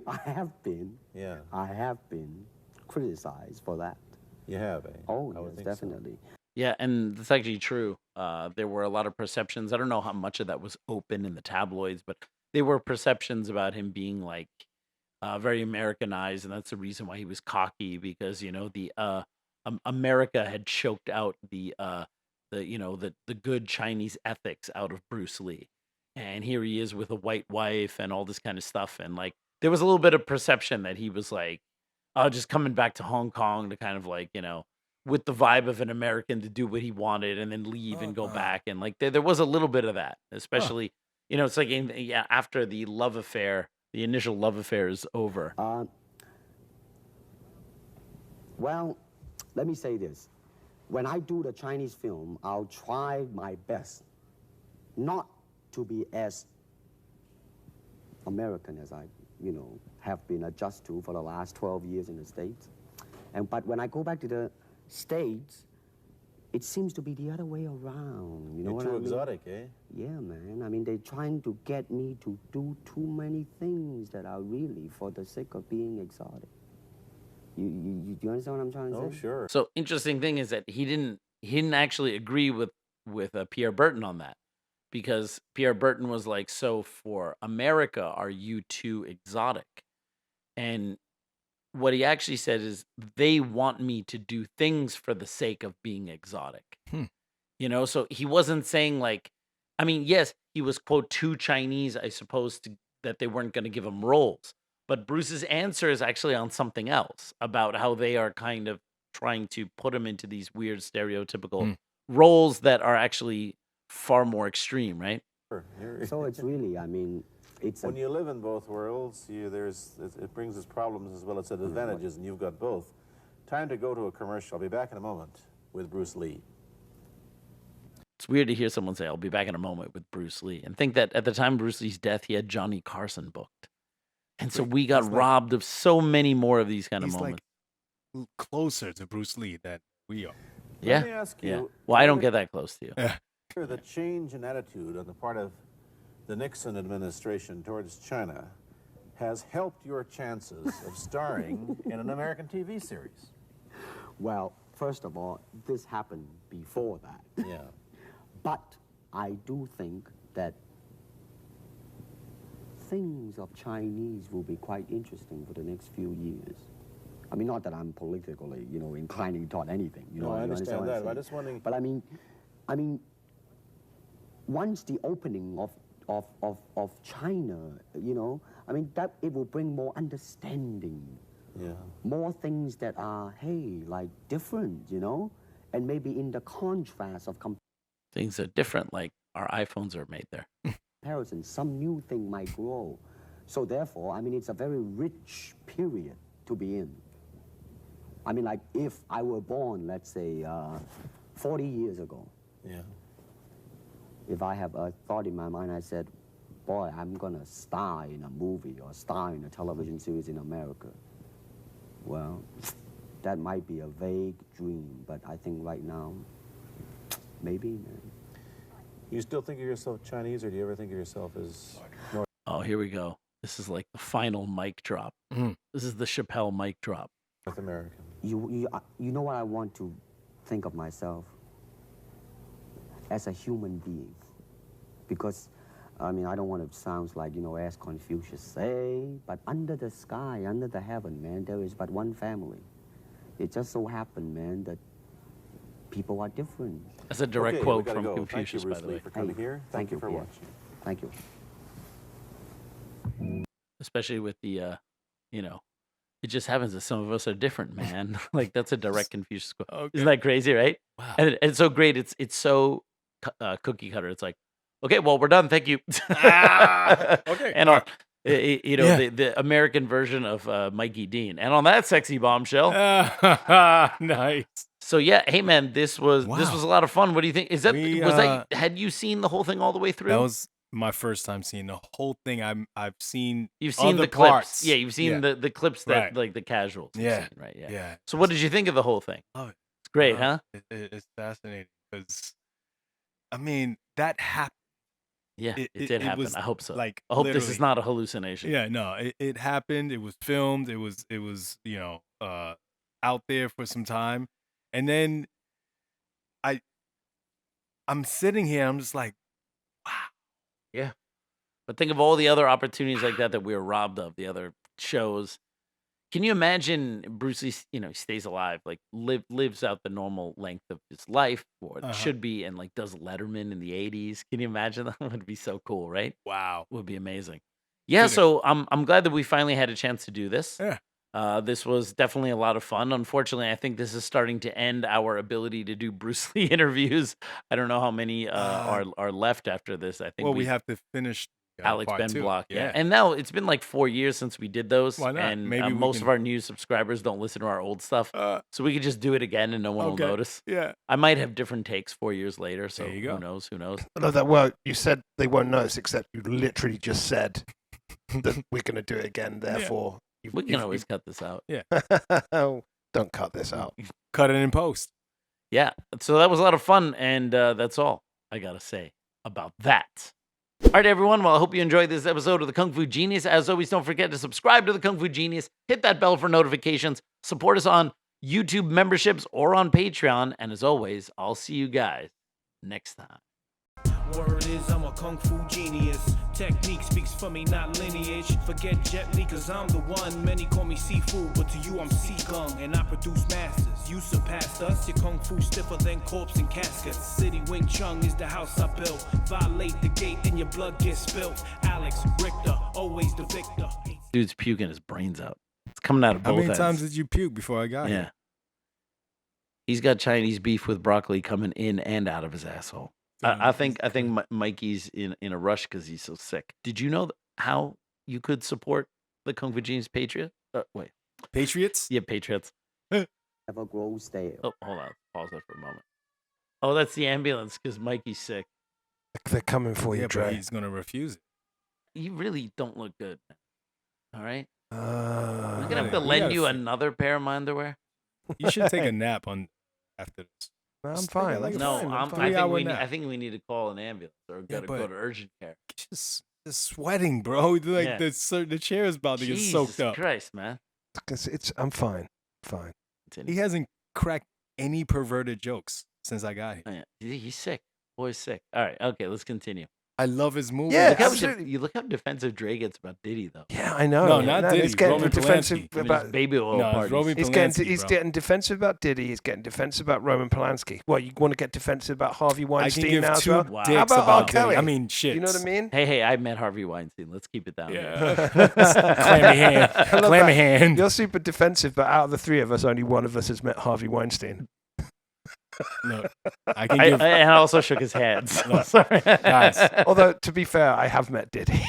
I have been criticized for that. You have, eh? Oh, I would yes, think so. definitely. Yeah, and that's actually true. There were a lot of perceptions. I don't know how much of that was open in the tabloids, but there were perceptions about him being like very Americanized, and that's the reason why he was cocky because the America had choked out the good Chinese ethics out of Bruce Lee, and here he is with a white wife and all this kind of stuff, and like there was a little bit of perception that he was like just coming back to Hong Kong to kind of like with the vibe of an American to do what he wanted and then leave and go back. And like there was a little bit of that, especially, it's like after the love affair, the initial love affair is over. Well, let me say this. When I do the Chinese film, I'll try my best not to be as American as I, have been adjusted to for the last 12 years in the States. But when I go back to the States, it seems to be the other way around. You know what I mean? Too exotic, eh? Yeah, man. I mean, they're trying to get me to do too many things that are really for the sake of being exotic. You understand what I'm trying to say? Oh, sure. So interesting thing is that he didn't actually agree with Pierre Burton on that, because Pierre Burton was like, so for America, are you too exotic? And what he actually said is they want me to do things for the sake of being exotic. So he wasn't saying like, I mean, yes, he was quote too Chinese, I suppose, that they weren't going to give him roles. But Bruce's answer is actually on something else about how they are kind of trying to put him into these weird stereotypical roles that are actually far more extreme, right? So it's really, I mean, it's when you live in both worlds, it brings us problems as well as advantages, and you've got both. Time to go to a commercial. I'll be back in a moment with Bruce Lee. It's weird to hear someone say, I'll be back in a moment with Bruce Lee, and think that at the time of Bruce Lee's death, he had Johnny Carson booked. And so we got robbed of so many more of these kind of moments. Like closer to Bruce Lee than we are. Yeah. Let me ask you, Yeah. Well, I don't get that close to you. The change in attitude on the part of the Nixon administration towards China has helped your chances of starring in an American TV series. Well, first of all, this happened before that. Yeah. But I do think that things of Chinese will be quite interesting for the next few years. I mean, not that I'm politically, inclining toward anything. No, I understand what I'm that. I'm saying? just wondering. But I mean, once the opening of China, that it will bring more understanding. Yeah. More things that are, like different, and maybe in the contrast of Things are different, like our iPhones are made there. comparison, some new thing might grow. So therefore, it's a very rich period to be in. Like if I were born, let's say, 40 years ago. Yeah. If I have a thought in my mind, I said, boy, I'm gonna star in a movie or star in a television series in America. Well, that might be a vague dream, but I think right now, maybe, man. You still think of yourself Chinese, or do you ever think of yourself as Oh, here we go. This is like the final mic drop. This is the Chappelle mic drop. North American? You know what I want to think of myself? As a human being. Because, I don't want to sound like, as Confucius say, but under the sky, under the heaven, man, there is but one family. It just so happened, man, that people are different. That's a direct Okay, quote we gotta from go. Confucius, Thank you, by Bruce the Lee, way. for coming here. Thank you for Pierre. watching. Thank you. Especially with the, it just happens that some of us are different, man. Like that's a direct Confucius quote. Okay. Isn't that crazy, right? Wow. And it's so great. It's so cookie cutter. It's like, okay, well, we're done. Thank you. Okay. And Yeah. the American version of Mikey Deane. And on that sexy bombshell. Nice. So yeah, hey man, this was Wow. a lot of fun. What do you think? Is that We, was that had you seen the whole thing all the way through? That was my first time seeing the whole thing. I've seen You've seen other the clips. parts. Yeah, you've seen Yeah. the clips that Right. like the casuals. have Yeah. seen, right. Yeah. Yeah. So what did you think of the whole thing? Love it. It's great, Love huh? it. It's fascinating because, that happened. Yeah, It- it it- did it happen. was, I hope so. like, I hope this is literally- not a hallucination. Yeah, no, it happened. It was filmed. It was out there for some time, and then I'm sitting here. I'm just like, Yeah. But think of all the other opportunities like that we were robbed of, the other shows. Can you imagine Bruce Lee, stays alive, like lives out the normal length of his life, or it should be, and like does Letterman in the 80s? Can you imagine that? Would be so cool, right? wow. Would be amazing. Yeah, Kidding. so I'm glad that we finally had a chance to do this. Yeah. This was definitely a lot of fun. Unfortunately, I think this is starting to end our ability to do Bruce Lee interviews. I don't know how many are left after this. I think Well, we have to finish Alex part Ben two. Block. Yeah. And now it's been like 4 years since we did those. Why not? And Maybe we most of can- our new subscribers don't listen to our old stuff. So we could just do it again and no one Okay. will notice. Yeah. I might have different takes 4 years later. So There you go. who knows? Who knows? No, well, you said they won't notice, except you literally just said that we're going to do it again. Therefore, We can always cut this out. don't cut this out. Cut it in post. Yeah. So that was a lot of fun. And that's all I got to say about that. All right, everyone. Well, I hope you enjoyed this episode of the Kung Fu Genius. As always, don't forget to subscribe to the Kung Fu Genius. Hit that bell for notifications. Support us on YouTube memberships or on Patreon. And as always, I'll see you guys next time. Word is I'm a kung fu genius. Technique speaks for me, not lineage. Forget Jet Li, cause I'm the one. Many call me seafood, but to you I'm sea gung. And I produce masters. You surpassed us. Your kung fu stiffer than corpse and caskets. City Wing Chun is the house I built. Violate the gate and your blood gets spilt. Alex, Richter, always the victor. Dude's puking his brains out. It's coming out of How both many ends. times did you puke before I got Yeah. here? He's got Chinese beef with broccoli coming in and out of his asshole. I think Mikey's in a rush because he's so sick. Did you know how you could support the Kung Fu Genius Patriot? Wait. Patriots? Yeah, Patriots. Never grow stale. Oh, hold on. Pause that for a moment. Oh, that's the ambulance because Mikey's sick. They're coming for you, Yeah, but Dre. he's gonna refuse it. You really don't look good. All right? I'm Uh, going to have to we lend gotta you fi- another pair of my underwear. You should take a nap after this. I'm Just fine. take it like I'm a No, fine, fine. I'm I fine. think 3-hour nap. I think we need to call an ambulance or gotta go but- to urgent care. Just sweating, bro. Like Yeah. the chair is about to get Jesus soaked up. Christ, man. I'm fine. Fine. Continue. He hasn't cracked any perverted jokes since I got here. Oh, yeah. He's sick. Boy's sick. All right. Okay, let's continue. I love his movies. Yeah, Look how absolutely. you look how defensive Dre gets about Diddy, though. Yeah, I know. No, not Diddy. He's getting Roman defensive Polanski. I mean, about. his baby oil No, it's parties. Roman He's Polanski, getting defensive about Diddy. He's getting defensive about Roman Polanski. What, you want to get defensive about Harvey I can Weinstein give now as two well? Wow. dicks How about R. about Kelly? Diddy. I mean, shit. You know what I mean? Hey, I met Harvey Weinstein. Let's keep it down. Yeah. Clammy hand. I love Clammy that. hand. You're super defensive, but out of the three of us, only one of us has met Harvey Weinstein. No, I can give. And I also shook his hand. So No. sorry. Guys. Although, to be fair, I have met Diddy.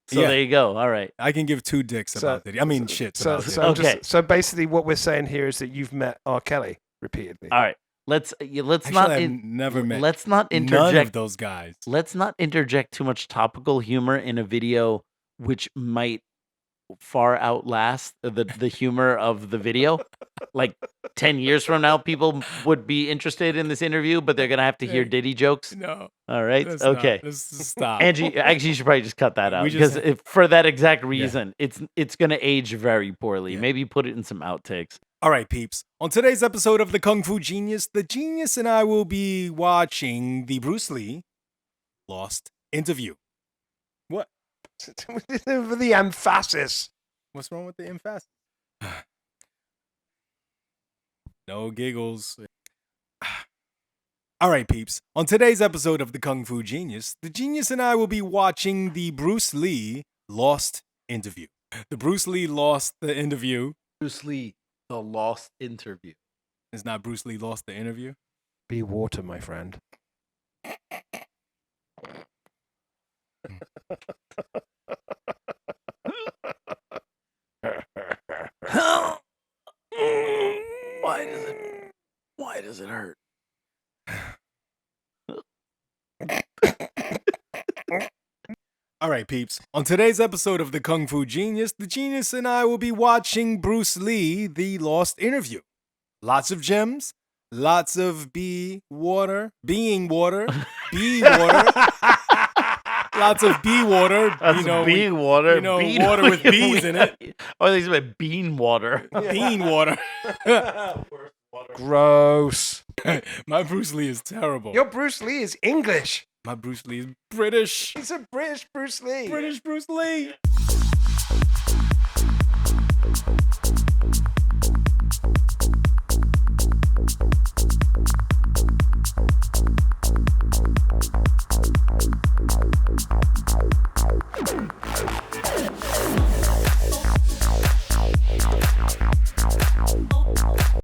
So Yeah. there you go. All right. I can give two dicks So- about Diddy. I mean, shit. So, about Diddy. so, Okay. so basically, what we're saying here is that you've met R. Kelly repeatedly. All right. Let's Actually, not I've never met. let's not none of interject. those guys. Let's not interject too much topical humor in a video which might far outlast the humor of the video. Like 10 years from now, people would be interested in this interview, but they're gonna have to hear Hey. Diddy jokes. No. All right. Let's not. Okay. Let's just stop. Angie, actually, you should probably just cut that out We just- because for that exact reason, it's gonna age very poorly. Yeah. Maybe put it in some outtakes. All right, peeps. On today's episode of the Kung Fu Genius, the genius and I will be watching the Bruce Lee Lost interview. What? For the emphasis. What's wrong with the emphasis? No giggles. All right, peeps. On today's episode of the Kung Fu Genius, the genius and I will be watching the Bruce Lee Lost interview. The Bruce Lee Lost the interview. Bruce Lee, the Lost interview. It's not Bruce Lee Lost the interview. Be water, my friend. Why does it hurt? All right, peeps. On today's episode of the Kung Fu Genius, the genius and I will be watching Bruce Lee, the Lost interview. Lots of gems, lots of being water, bee water, lots of bee water. That's bean water. you know, bean water with bees in it. Oh, they said bean water. Bean water. Gross. My Bruce Lee is terrible. Your Bruce Lee is English. My Bruce Lee is British. He's a British Bruce Lee. British Bruce Lee.